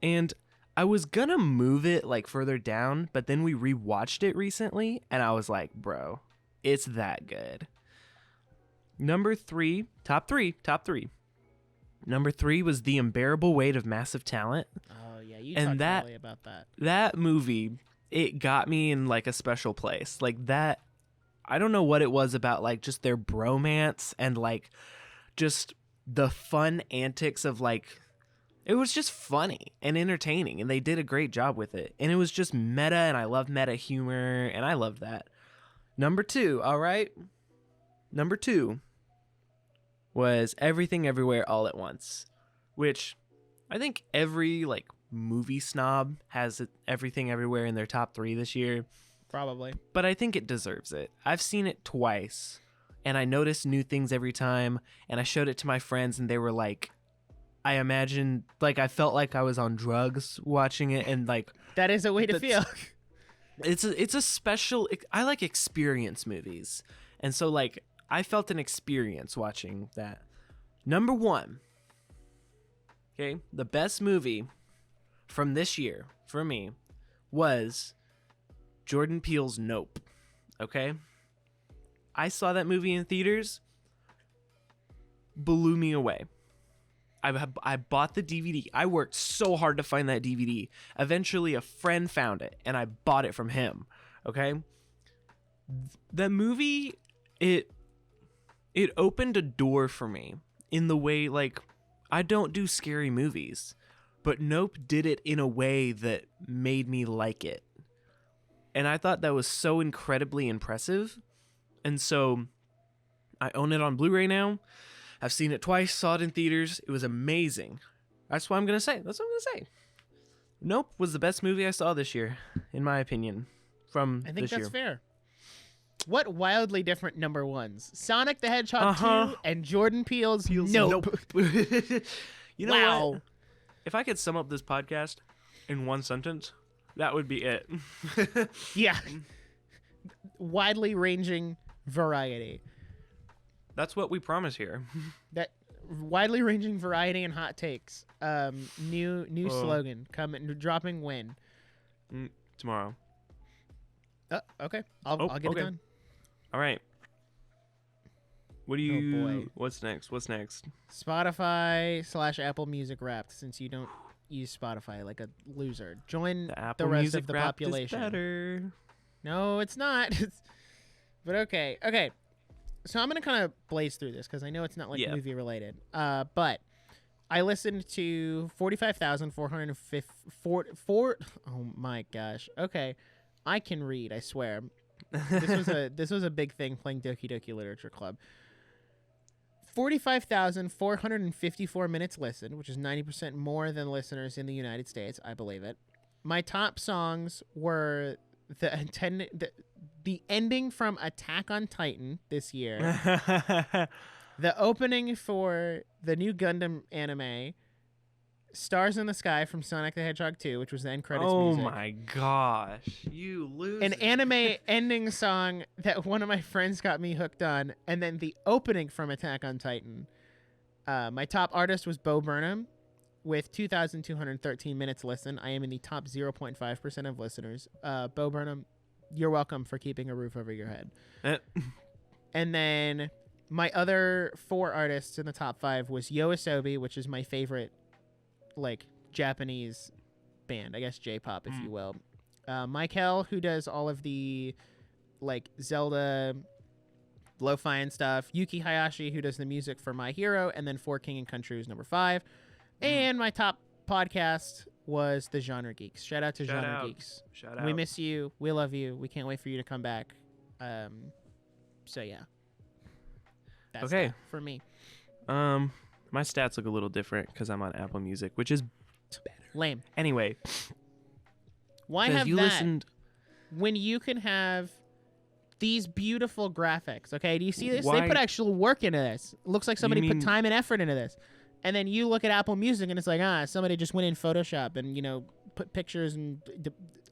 and I was gonna move it like further down, but then we rewatched it recently, and I was like, bro, it's that good. Number 3, top three. Number 3 was The Unbearable Weight of Massive Talent.
Oh yeah, you talked earlier about that.
That movie, it got me in like a special place. Like that, I don't know what it was about, like just their bromance and like just the fun antics of like. It was just funny and entertaining, and they did a great job with it. And it was just meta, and I love meta humor, and I love that. Number 2, all right? Number 2 was Everything Everywhere All at Once, which I think every like movie snob has Everything Everywhere in their top 3 this year.
Probably.
But I think it deserves it. I've seen it twice, and I noticed new things every time, and I showed it to my friends, and they were like, I imagine, like, I felt like I was on drugs watching it, and like
that is a way to feel.
It's a special. I like experience movies, and so like I felt an experience watching that. Number 1, okay, the best movie from this year for me was Jordan Peele's Nope. Okay, I saw that movie in theaters, blew me away. I bought the DVD. I worked so hard to find that DVD. Eventually, a friend found it, and I bought it from him. Okay? That movie, it opened a door for me in the way, like, I don't do scary movies, but Nope did it in a way that made me like it. And I thought that was so incredibly impressive. And so, I own it on Blu-ray now. I've seen it twice, saw it in theaters. It was amazing. That's what I'm going to say. Nope was the best movie I saw this year, in my opinion, from
I think
this year.
that's fair. What wildly different number 1s. Sonic the Hedgehog 2 and Jordan Peele's Nope.
You know what? If I could sum up this podcast in one sentence, that would be it.
Yeah. Widely ranging variety.
That's what we promise here.
That widely ranging variety and hot takes. New slogan dropping when?
Tomorrow.
Okay. I'll get it done.
All right. What do you?
Oh boy.
What's next?
Spotify / Apple Music Wrapped. Since you don't use Spotify like a loser, join
the
rest
Music
of the
Wrapped
population.
Is better.
No, it's not. But okay. So I'm gonna kind of blaze through this because I know it's not like movie related. But I listened to 45,454. Oh my gosh. Okay, I can read. I swear. This was a big thing playing Doki Doki Literature Club. 45,454 minutes listened, which is 90% more than listeners in the United States. I believe it. My top songs were the ending from Attack on Titan this year, the opening for the new Gundam anime, Stars in the Sky from Sonic the Hedgehog 2, which was the end credits music.
Oh my gosh, you lose.
An anime ending song that one of my friends got me hooked on, and then the opening from Attack on Titan. My top artist was Bo Burnham with 2,213 minutes listened. I am in the top 0.5% of listeners. Bo Burnham, you're welcome for keeping a roof over your head. And then my other 4 artists in the top 5 was Yoasobi, which is my favorite like Japanese band, I guess J-pop if you will. Michael, who does all of the like Zelda lo-fi and stuff. Yuki Hayashi, who does the music for My Hero, and then For King and Country was number 5. And my top podcast was the Genre Geeks. Shout out to Genre Geeks.
Shout out.
We miss you. We love you. We can't wait for you to come back. So yeah. That's
okay.
that for me.
My stats look a little different because I'm on Apple Music, which is
lame.
Anyway,
why have
you
that
listened
when you can have these beautiful graphics? Okay, do you see this?
Why?
They put actual work into this. It looks like somebody put time and effort into this. And then you look at Apple Music and it's like, somebody just went in Photoshop and put pictures and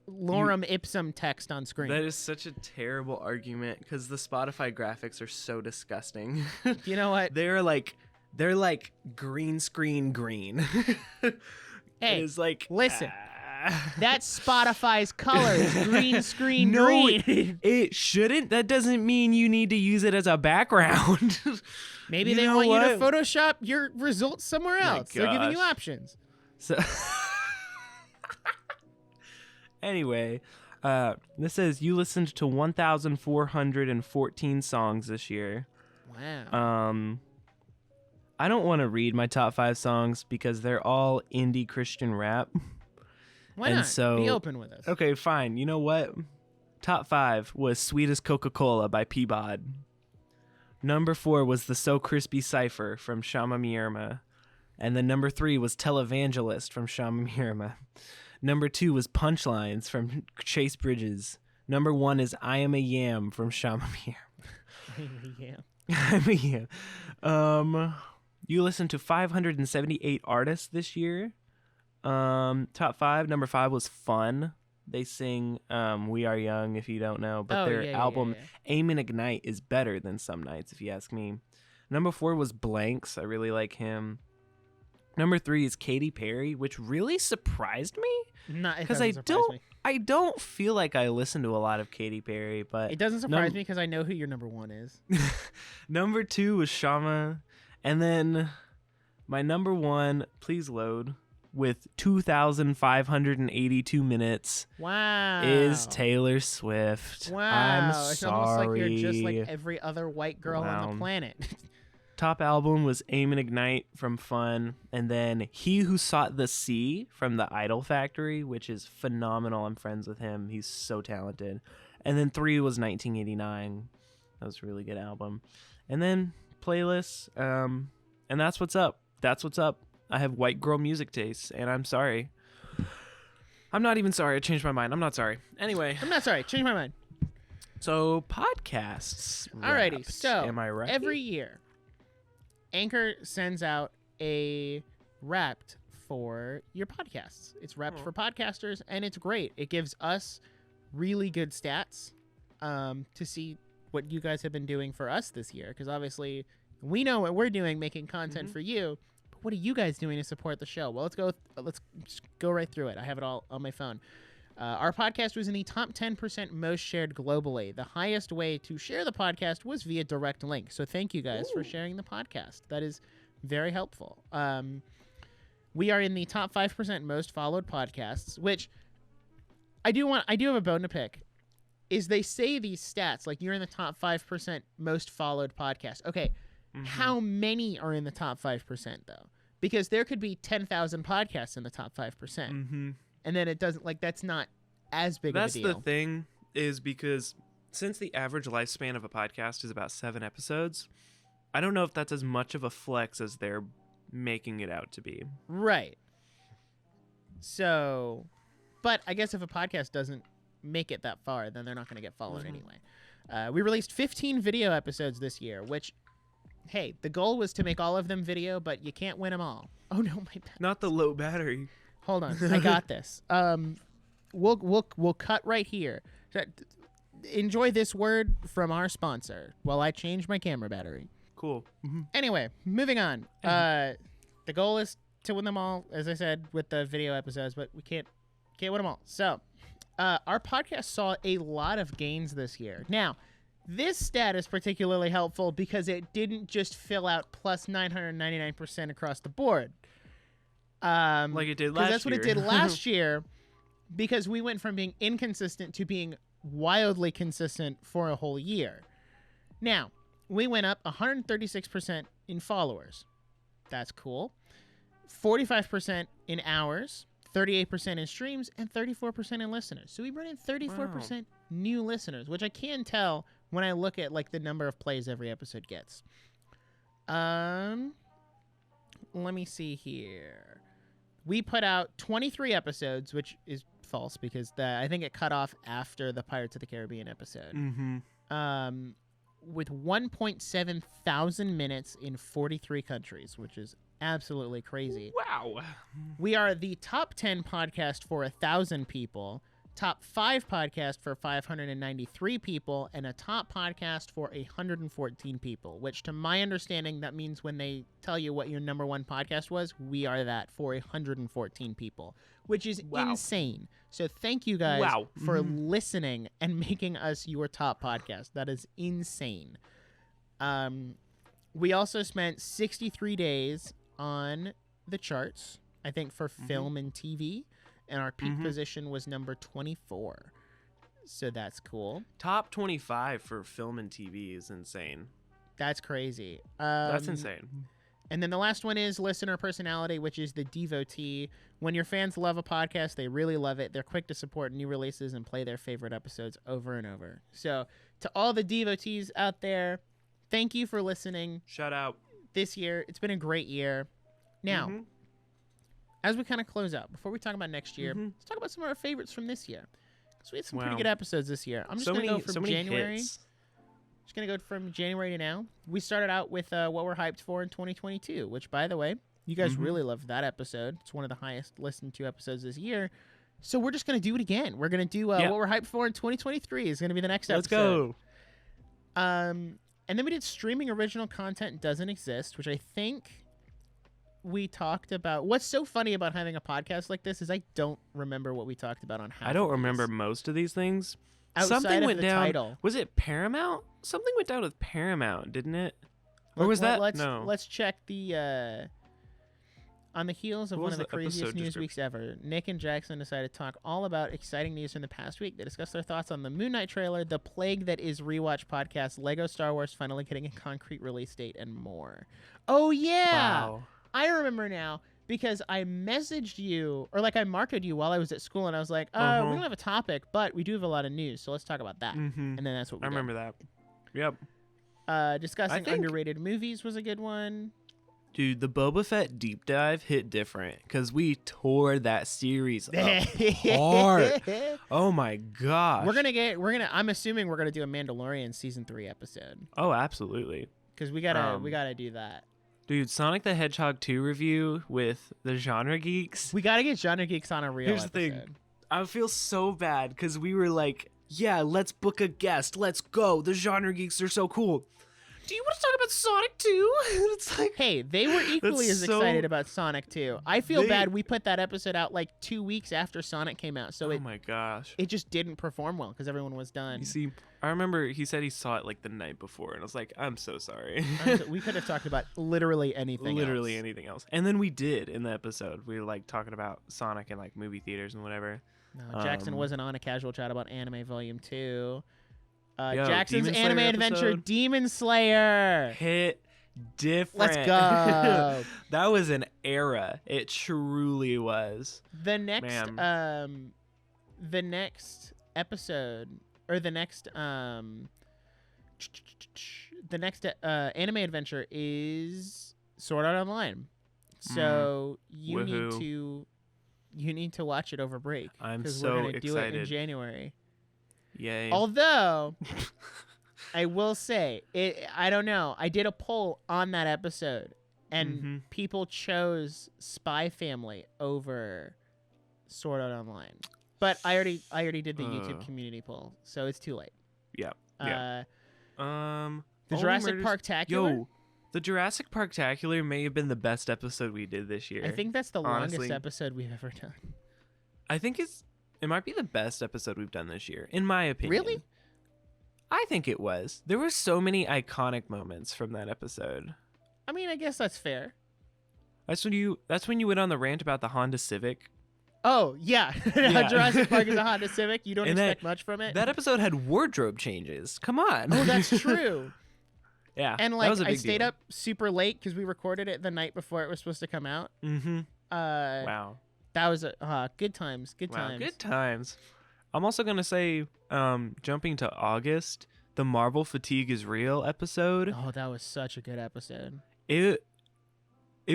lorem ipsum text on screen.
That is such a terrible argument because the Spotify graphics are so disgusting.
You know what?
They're like green screen green.
Hey,
it's like
listen. That's Spotify's colors, green screen
no,
green.
It shouldn't. That doesn't mean you need to use it as a background.
Maybe they want you to Photoshop your results somewhere else. They're giving you options.
So anyway, this says you listened to 1,414 songs this year.
Wow.
I don't want to read my top 5 songs because they're all indie Christian rap.
Why not? Be open with us.
Okay, fine. You know what? Top 5 was Sweet as Coca-Cola by Peabod. Number 4 was The So Crispy Cypher from Shama Miyerma. And then number 3 was Televangelist from Shama Miyerma. Number 2 was Punchlines from Chase Bridges. Number 1 is I Am a Yam from Shama Miyerma. I'm a Yam. You listened to 578 artists this year. Top 5. Number 5 was Fun. They sing We Are Young, if you don't know, but their album Aim and Ignite is better than Some Nights, if you ask me. Number 4 was Blanks. I really like him. Number 3 is Katy Perry, which really surprised me because I don't feel like I listen to a lot of Katy Perry, but
it doesn't surprise me because I know who your number 1 is.
Number 2 was Shama, and then my number 1, please load, with 2,582 minutes.
Wow.
Is Taylor Swift.
Wow.
I'm
it's
sorry.
almost like you're just like every other white girl on the planet.
Top album was Aim and Ignite from Fun, and then He Who Sought the Sea from the Idol Factory, which is phenomenal. I'm friends with him. He's so talented. And then 3 was 1989. That was a really good album. And then playlists, and that's what's up. That's what's up. I have white girl music tastes, and I'm sorry. I'm not even sorry. I changed my mind. I'm not sorry. Anyway.
I'm not sorry. Change my mind.
So, podcasts.
Alrighty.
Wrapped.
So,
am I right?
Every year, Anchor sends out a Wrapped for your podcasts. It's Wrapped for podcasters, and it's great. It gives us really good stats to see what you guys have been doing for us this year, because obviously we know what we're doing, making content for you. What are you guys doing to support the show? Well, let's just go right through it. I have it all on my phone. Our podcast was in the top 10% most shared globally. The highest way to share the podcast was via direct link. So thank you guys for sharing the podcast. That is very helpful. We are in the top 5% most followed podcasts, which I do have a bone to pick. Is they say these stats like you're in the top 5% most followed podcast. Okay. How many are in the top 5% though? Because there could be 10,000 podcasts in the top 5%.
Mm-hmm.
And then it doesn't, like, that's not as big
That's
of a deal.
the thing, is because since the average lifespan of a podcast is about 7 episodes, I don't know if that's as much of a flex as they're making it out to be.
Right. So, but I guess if a podcast doesn't make it that far, then they're not going to get followed anyway. We released 15 video episodes this year, which, hey, the goal was to make all of them video, but you can't win them all. Oh no, my bad.
Not the low battery.
Hold on, I got this. We'll cut right here. Enjoy this word from our sponsor while I change my camera battery.
Cool. Mm-hmm.
Anyway, moving on. The goal is to win them all, as I said, with the video episodes, but we can't win them all. So, our podcast saw a lot of gains this year. Now, this stat is particularly helpful because it didn't just fill out plus 999% across the board.
Like it did last year.
That's what it did last year, because we went from being inconsistent to being wildly consistent for a whole year. Now, we went up 136% in followers. That's cool. 45% in hours, 38% in streams, and 34% in listeners. So we brought in 34% new listeners, which I can tell when I look at like the number of plays every episode gets. Let me see here. We put out 23 episodes, which is false because I think it cut off after the Pirates of the Caribbean episode.
Mm-hmm.
With 1.7 thousand minutes in 43 countries, which is absolutely crazy.
Wow.
We are the top 10 podcast for 1,000 people, top 5 podcast for 593 people, and a top podcast for 114 people, which to my understanding, that means when they tell you what your number one podcast was, we are that for 114 people, which is insane. So thank you guys for listening and making us your top podcast. That is insane. We also spent 63 days on the charts, I think, for film and TV, and our peak position was number 24. So that's cool.
Top 25 for film and TV is insane.
That's crazy.
That's insane.
And then the last one is listener personality, which is the devotee. When your fans love a podcast, they really love it. They're quick to support new releases and play their favorite episodes over and over. So to all the devotees out there, thank you for listening.
Shout out.
This year, it's been a great year. Now, as we kind of close out, before we talk about next year, let's talk about some of our favorites from this year. Because we had some pretty good episodes this year. I'm just going to go from January.
Hits.
Just going to go from January to now. We started out with what we're hyped for in 2022, which, by the way, you guys really loved that episode. It's one of the highest listened to episodes this year. So we're just going to do it again. We're going to do what we're hyped for in 2023 is going to be the next episode.
Let's go.
And then we did streaming original content doesn't exist, which I think we talked about. What's so funny about having a podcast like this is I don't remember what we talked about on half.
I don't remember most of these things.
Outside
Something
of
went
the
down.
title.
Was it Paramount? Something went down with Paramount, didn't it? Or was that? No.
Let's check the. On the heels of
What
one
was
of the
the
craziest
episode
news weeks ever, Nic and Jackson decided to talk all about exciting news from the past week. They discussed their thoughts on the Moon Knight trailer, the plague that is Rewatch podcast, Lego Star Wars finally getting a concrete release date, and more. Oh, yeah!
Wow.
I remember now because I messaged you, or like I marked you while I was at school, and I was like, we don't have a topic, but we do have a lot of news, so let's talk about that. And then that's what we did.
remember that. Yep.
Discussing underrated movies was a good one.
Dude, the Boba Fett deep dive hit different because we tore that series up hard. Oh my gosh.
I'm assuming we're gonna do a Mandalorian season 3 episode.
Oh, absolutely.
Because we gotta do that.
Dude, Sonic the Hedgehog 2 review with the Genre Geeks.
We gotta get Genre Geeks on a real
Here's
episode.
the thing. I feel so bad because we were like, yeah, let's book a guest. Let's go. The Genre Geeks are so cool. Do you want to talk about Sonic 2? It's like,
hey, they were equally as excited about Sonic 2. I feel bad we put that episode out like 2 weeks after Sonic came out. So
oh my gosh.
It just didn't perform well because everyone was done.
You see, I remember he said he saw it like the night before, and I was like, I'm so sorry.
We could have talked about literally anything
else. And then we did in the episode. We were like talking about Sonic in like movie theaters and whatever.
No, Jackson wasn't on a casual chat about Anime Volume 2.
Yo,
Jackson's
Demon Slayer
anime adventure,
episode.
Demon Slayer.
Hit different.
Let's go.
That was an era. It truly was.
The next
Man.
the next episode, or the next anime adventure is Sword Art Online. So you need to watch it over break.
I'm
'cause
so
we're gonna do it in
excited.
January.
Yay.
Although I will say, I don't know. I did a poll on that episode, and people chose Spy Family over Sword Art Online. But I already did the YouTube community poll, so it's too late.
Yeah.
The
Only
Jurassic
Murders-
Park-tacular?
Yo, the Jurassic Park-tacular may have been the best episode we did this year.
I think that's the longest
honestly.
episode we've ever done.
I think it might be the best episode we've done this year, in my opinion.
Really?
I think it was. There were so many iconic moments from that episode.
I mean, I guess that's fair.
That's when you went on the rant about the Honda Civic.
Oh, yeah.
Yeah.
Jurassic Park is a Honda Civic. You don't
And
expect much from it.
That episode had wardrobe changes. Come on.
Oh, that's true.
Yeah.
And
that
like,
was a
I
big
stayed
deal.
up super late because we recorded it the night before it was supposed to come out.
Mm-hmm. Wow.
That was good times. Good
Wow.
times.
Good times. I'm also gonna say, jumping to August, the Marvel Fatigue is Real episode.
Oh, that was such a good episode.
It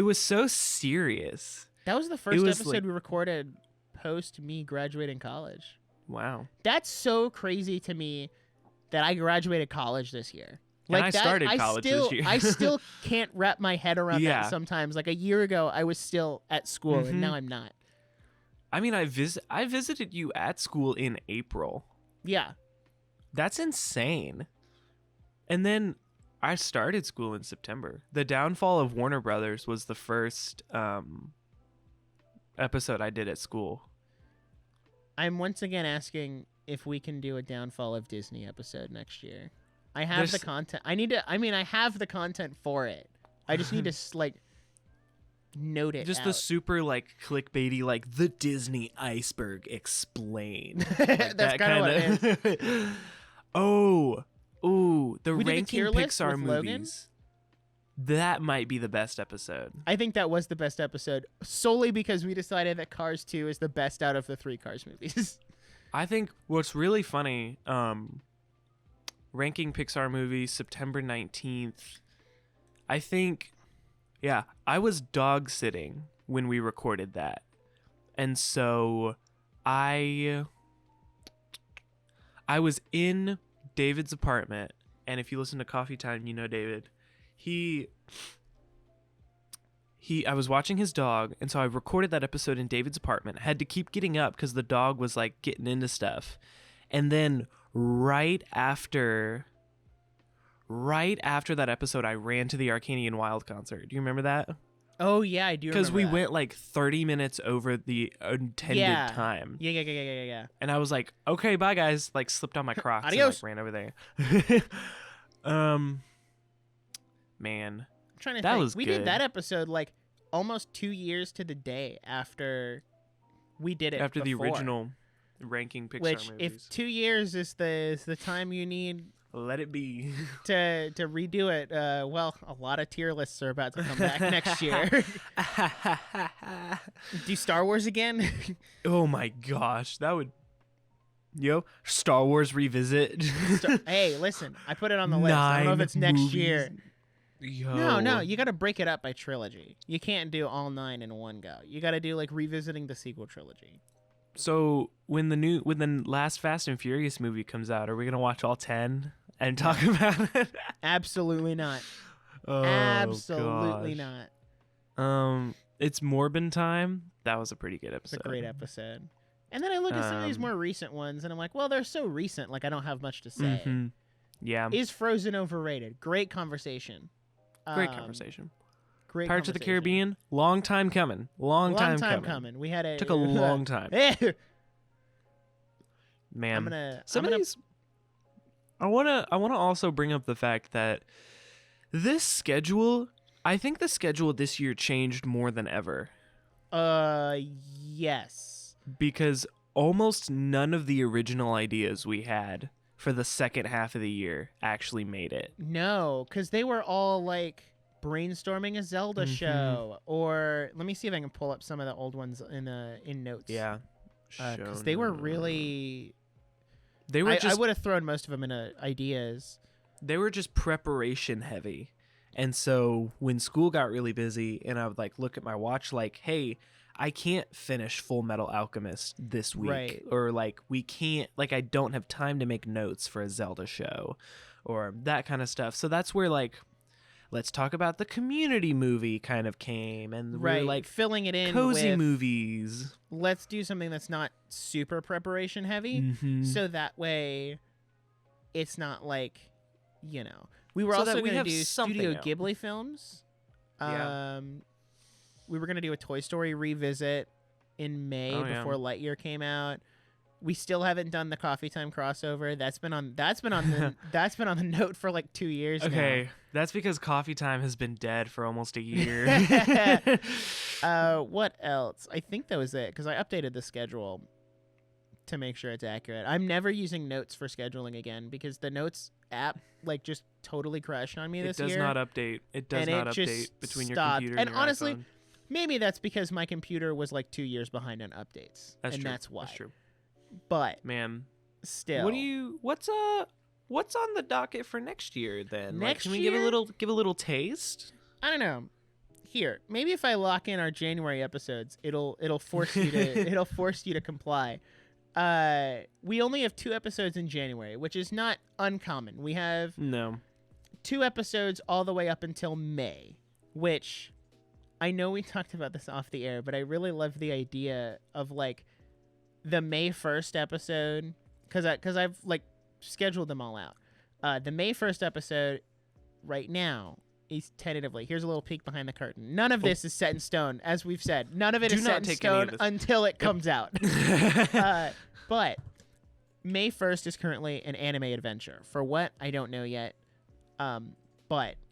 was so serious.
That was the first
was,
episode
like-
we recorded post me graduating college.
Wow.
That's so crazy to me that I graduated college this year.
And I started
I
college
still,
this year.
I still can't wrap my head around
Yeah.
that sometimes. Like a year ago, I was still at school, and
Mhm.
now I'm not.
I mean, I visited you at school in April.
Yeah.
That's insane. And then I started school in September. The downfall of Warner Brothers was the first episode I did at school.
I'm once again asking if we can do a downfall of Disney episode next year. I have the
There's-
content. I have the content for it. I just need to like note it.
Just
out.
the super like clickbaity, like the Disney iceberg explained.
That's kind of what it is.
Oh, the
We did the
ranking
tier list
Pixar
with Logan?
movies. That might be the best episode.
I think that was the best episode solely because we decided that Cars 2 is the best out of the 3 Cars movies.
I think what's really funny, ranking Pixar movies September 19th. I think, yeah, I was dog sitting when we recorded that. And so I was in David's apartment, and if you listen to Coffee Time, you know David. I was watching his dog, and so I recorded that episode in David's apartment. I had to keep getting up because the dog was like getting into stuff. And then right after that episode, I ran to the Arcanian Wild concert. Do you remember that?
Oh yeah, I do.
Because we
remember that.
went like 30 minutes over the intended
Yeah.
time.
Yeah.
And I was like, okay, bye guys. Like slipped on my Crocs and
Adios.
like ran over there. Man.
I'm trying to
That
think.
was
we
good.
did that episode like almost 2 years to the day after we did it.
After the
before.
original ranking Pixar
Which,
movies.
if 2 years is the time you need
Let it be.
to redo it, well, a lot of tier lists are about to come back next year. Do Star Wars again?
Oh my gosh, that would. Yo, Star Wars revisit.
Hey, listen, I put it on the list. I don't know if it's next
movies.
year.
Yo.
No, you got to break it up by trilogy. You can't do all 9 in one go. You got to do like revisiting the sequel trilogy.
So when the last Fast and Furious movie comes out, are we gonna watch all 10 and talk about it?
Absolutely not.
Oh,
Absolutely
gosh.
not.
It's Morbin time. That was a pretty good
It's
episode.
a great episode. And then I look at some of these
Um,
more recent ones, and I'm like, well, they're so recent. Like, I don't have much to say.
Mhm. Yeah,
Is Frozen overrated? Great conversation.
great conversation.
Great
Pirates of the
conversation.
Caribbean, long time coming. Long time
coming. We had a
Took a long time. Man,
I'm gonna.
some of these. I wanna also bring up the fact that this schedule. I think the schedule this year changed more than ever
Yes.
because almost none of the original ideas we had for the second half of the year actually made it.
No, because they were all like brainstorming a Zelda show, or let me see if I can pull up some of the old ones in notes.
Yeah.
Because they were really.
They were
I would have thrown most of them into ideas.
They were just preparation heavy. And so when school got really busy and I would like look at my watch like, hey, I can't finish Full Metal Alchemist this week.
Right.
Or like we can't, like I don't have time to make notes for a Zelda show or that kind of stuff. So that's where like, let's talk about the Community movie kind of came. And we're like
filling it in
cozy
with,
movies.
Let's do something that's not super preparation heavy.
Mm-hmm.
So that way it's not like, you know. We were also going to do Studio Ghibli films.
Yeah.
We were going to do a Toy Story revisit in May before Lightyear came out. We still haven't done the Coffee Time crossover. That's been on the note for like 2 years now.
Okay, that's because Coffee Time has been dead for almost a year.
What else? I think that was it because I updated the schedule to make sure it's accurate. I'm never using Notes for scheduling again because the Notes app like just totally crashed on me this year.
It does not update. It does not update between your computer and your
honestly,
iPhone.
Maybe that's because my computer was like 2 years behind on updates.
That's true.
That's why.
That's true.
But
man,
still,
what's on the docket for next year then?
Next
can we
year?
give a little taste?
I don't know. Here, maybe if I lock in our January episodes, it'll force you to comply. We only have 2 episodes in January, which is not uncommon. We have 2 episodes all the way up until May, which I know we talked about this off the air, but I really love the idea of like the May 1st episode because I've like scheduled them all out. The May 1st episode right now is tentatively. Here's a little peek behind the curtain. None of this is set in stone, as we've said. None of it is set in stone until it comes out. But May 1st is currently an anime adventure. For what? I don't know yet. And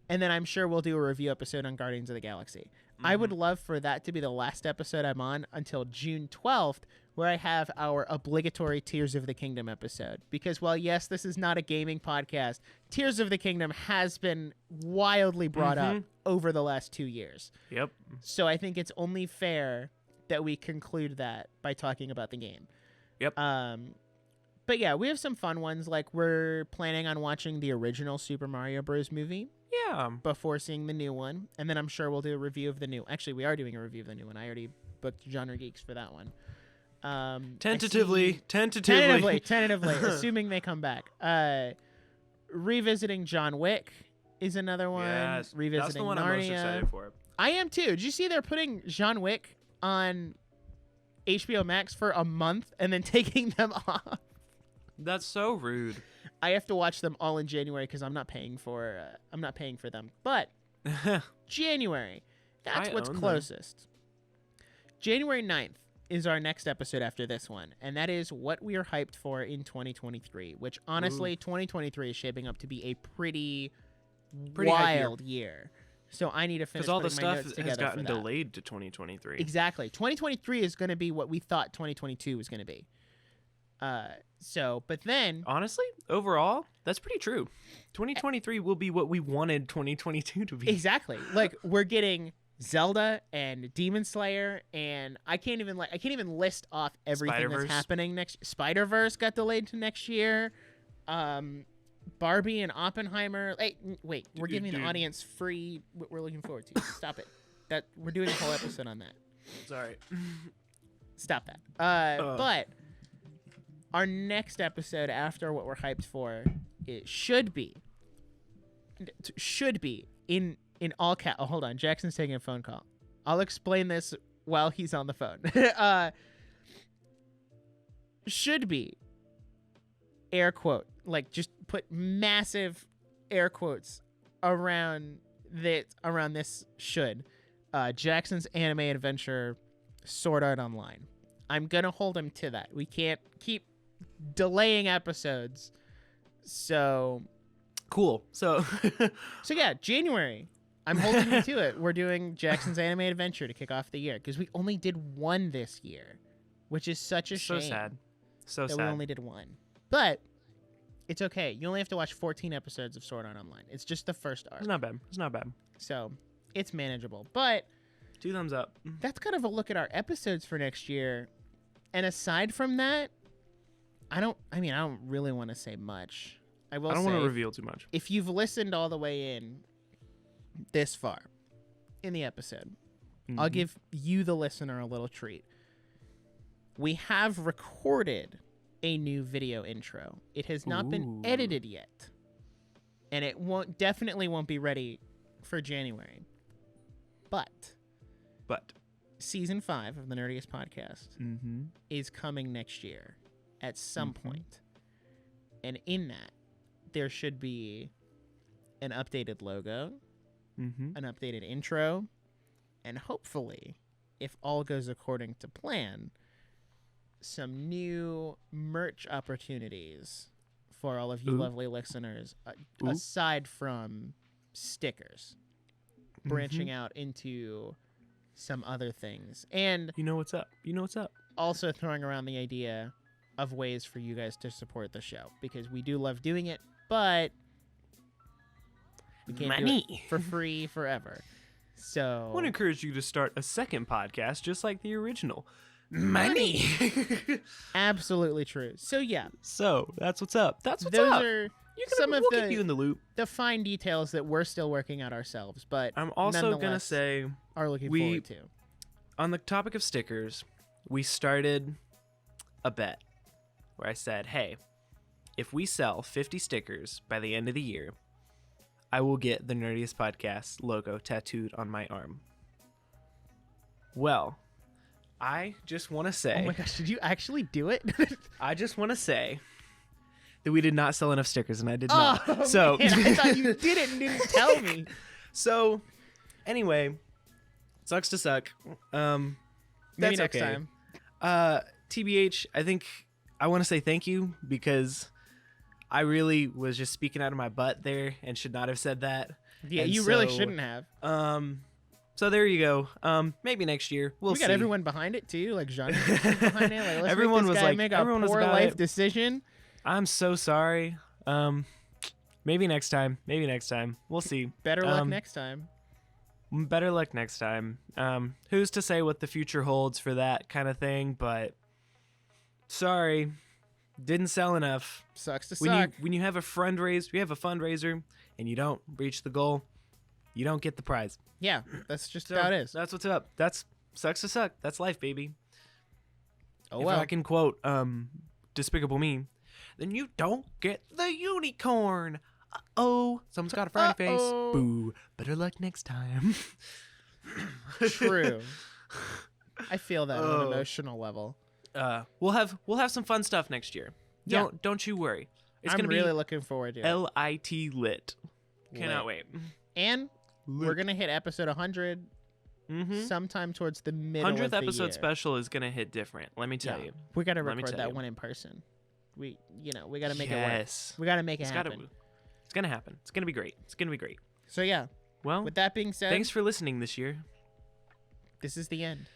then I'm sure we'll do a review episode on Guardians of the Galaxy. Mm-hmm. I would love for that to be the last episode I'm on until June 12th, where I have our obligatory Tears of the Kingdom episode. Because while, yes, this is not a gaming podcast, Tears of the Kingdom has been wildly brought up over the last 2 years.
Yep.
So I think it's only fair that we conclude that by talking about the game.
Yep.
But yeah, we have some fun ones. Like we're planning on watching the original Super Mario Bros. Movie.
Yeah.
Before seeing the new one. And then I'm sure we'll do a review of the new. Actually, we are doing a review of the new one. I already booked Genre Geeks for that one.
Tentatively,
assuming they come back. Revisiting John Wick is another one.
Yes,
Revisiting
that's the one
Narnia.
I'm most excited for.
I am too. Did you see they're putting John Wick on HBO Max for a month and then taking them off?
That's so rude.
I have to watch them all in January because I'm not paying for them. But January, that's what's closest. January 9th is our next episode after this one, and that is what we are hyped for in 2023, which honestly 2023 is shaping up to be a pretty wild year. So I need to finish
because all the
putting my
stuff
notes together
has gotten
for that.
delayed to 2023.
Exactly. 2023 is going to be what we thought 2022 was going to be. But then
honestly, overall, that's pretty true. 2023 will be what we wanted 2022 to be.
Exactly. Like we're getting Zelda and Demon Slayer, and I can't even list off everything
Spider-Verse.
that's happening next. Spider-Verse got delayed to next year. Barbie and Oppenheimer. Hey, wait, we're giving the audience free what we're looking forward to. Stop it. That we're doing a whole episode on that.
Sorry.
Stop that. But our next episode after what we're hyped for, it should be in all cap. Oh, hold on. Jackson's taking a phone call. I'll explain this while he's on the phone. Should be air quote, like just put massive air quotes around this should. Jackson's anime adventure Sword Art Online. I'm going to hold him to that. We can't keep delaying episodes. So
cool. So
yeah, January. I'm holding you to it. We're doing Jackson's Anime Adventure to kick off the year because we only did one this year, which is such a shame.
So sad. So
that
sad.
we only did one. But It's okay. You only have to watch 14 episodes of Sword Art Online. It's just the first arc.
It's not bad. It's not bad.
So it's manageable. But
2 thumbs up.
that's kind of a look at our episodes for next year. And aside from that, I don't really want to say much. I don't
want to reveal too much.
If you've listened all the way in this far in the episode, I'll give you, the listener, a little treat. We have recorded a new video intro. It has not been edited yet. And it definitely won't be ready for January. But season 5 of the Nerdiest podcast is coming next year at some point. And in that, there should be an updated logo, an updated intro, and hopefully, if all goes according to plan, some new merch opportunities for all of you lovely listeners, aside from stickers, branching out into some other things. And
you know what's up.
Also throwing around the idea of ways for you guys to support the show, because we do love doing it, but we can't do it for free forever. So
I want to encourage you to start a second podcast just like the original. Money.
Absolutely true. So yeah.
So that's what's up. That's what's
Those
up.
are
We'll keep you in the loop.
The fine details that we're still working out ourselves, but
I'm also gonna say
are looking forward to.
On the topic of stickers, we started a bet where I said, hey, if we sell 50 stickers by the end of the year, I will get the Nerdiest Podcast logo tattooed on my arm. Well, I just want to say...
Oh my gosh, did you actually do it?
I just want to say that we did not sell enough stickers, and I did not. So
man, I thought you did it and didn't tell me.
So, anyway, sucks to suck.
Maybe
That's
next
okay.
time.
TBH, I think I want to say thank you, because I really was just speaking out of my butt there and should not have said that.
Yeah,
and
you really shouldn't have.
So there you go. Maybe next year we'll see.
We got everyone behind it too, like Jean behind it. Like, let's
everyone
make this
was
guy
like,
make
everyone
a
was
poor
about
life
it.
decision.
I'm so sorry. Maybe next time. We'll see.
Better luck next time.
Better luck next time. Who's to say what the future holds for that kind of thing? But sorry, didn't sell enough.
Sucks to suck.
When you have a fundraiser and you don't reach the goal, you don't get the prize.
Yeah, that's just how it is.
That's what's up. That's sucks to suck. That's life, baby.
Oh
if
well.
I can quote Despicable Me, then you don't get the unicorn. Uh-oh. Someone's got a frowny face. Boo. Better luck next time.
True. I feel that on an emotional level.
We'll have some fun stuff next year.
Yeah.
Don't you worry. It's
I'm
gonna
really
be
looking forward to it.
LIT lit. Cannot wait.
And we're gonna hit episode 100 sometime towards the middle of the
100th episode
year.
special is gonna hit different. Let me tell you.
We gotta
Let me
record
tell
that
you.
one in person. We gotta make it work.
Yes.
We gotta make it happen.
It's gonna happen. It's gonna be great.
So yeah.
Well,
With that being said,
thanks for listening this year.
This is the end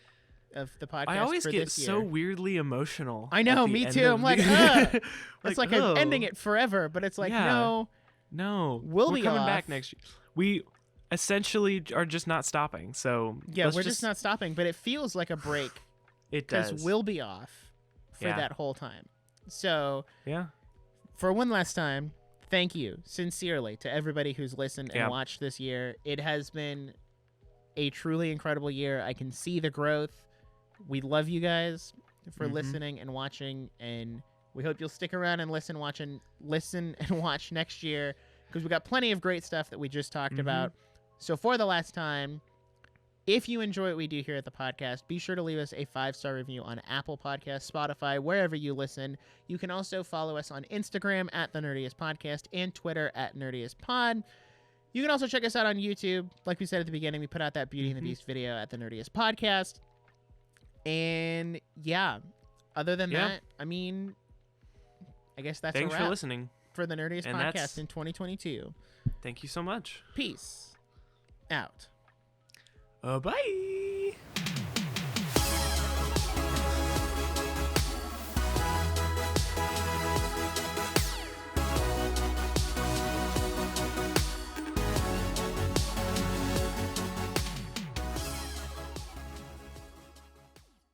of the podcast.
I always
for
get
this
so
year.
weirdly emotional.
I know,
at the
me
end
too.
of
I'm like,
the-
it's like I'm ending it forever, but it's like,
Yeah.
no,
we're
be
coming
off.
back next year. We essentially are just not stopping. So
yeah,
let's
we're just not stopping, but it feels like a break
It
because
does.
we'll be off for
Yeah.
that whole time. So
Yeah.
for one last time, thank you sincerely to everybody who's listened and
Yeah.
watched this year. It has been a truly incredible year. I can see the growth. We love you guys for listening and watching, and we hope you'll stick around and listen and watch next year, because we got plenty of great stuff that we just talked about. So for the last time, if you enjoy what we do here at the podcast, be sure to leave us a 5-star review on Apple Podcasts, Spotify, wherever you listen. You can also follow us on Instagram at The Nerdiest Podcast and Twitter at Nerdiest Pod. You can also check us out on YouTube. Like we said at the beginning, we put out that Beauty and the Beast video at The Nerdiest Podcast. And yeah, other than that, I mean, I guess that's
Thanks
a
for
wrap
listening.
for The Nerdiest
And
Podcast
that's-
in 2022.
Thank you so much.
Peace out.
Bye.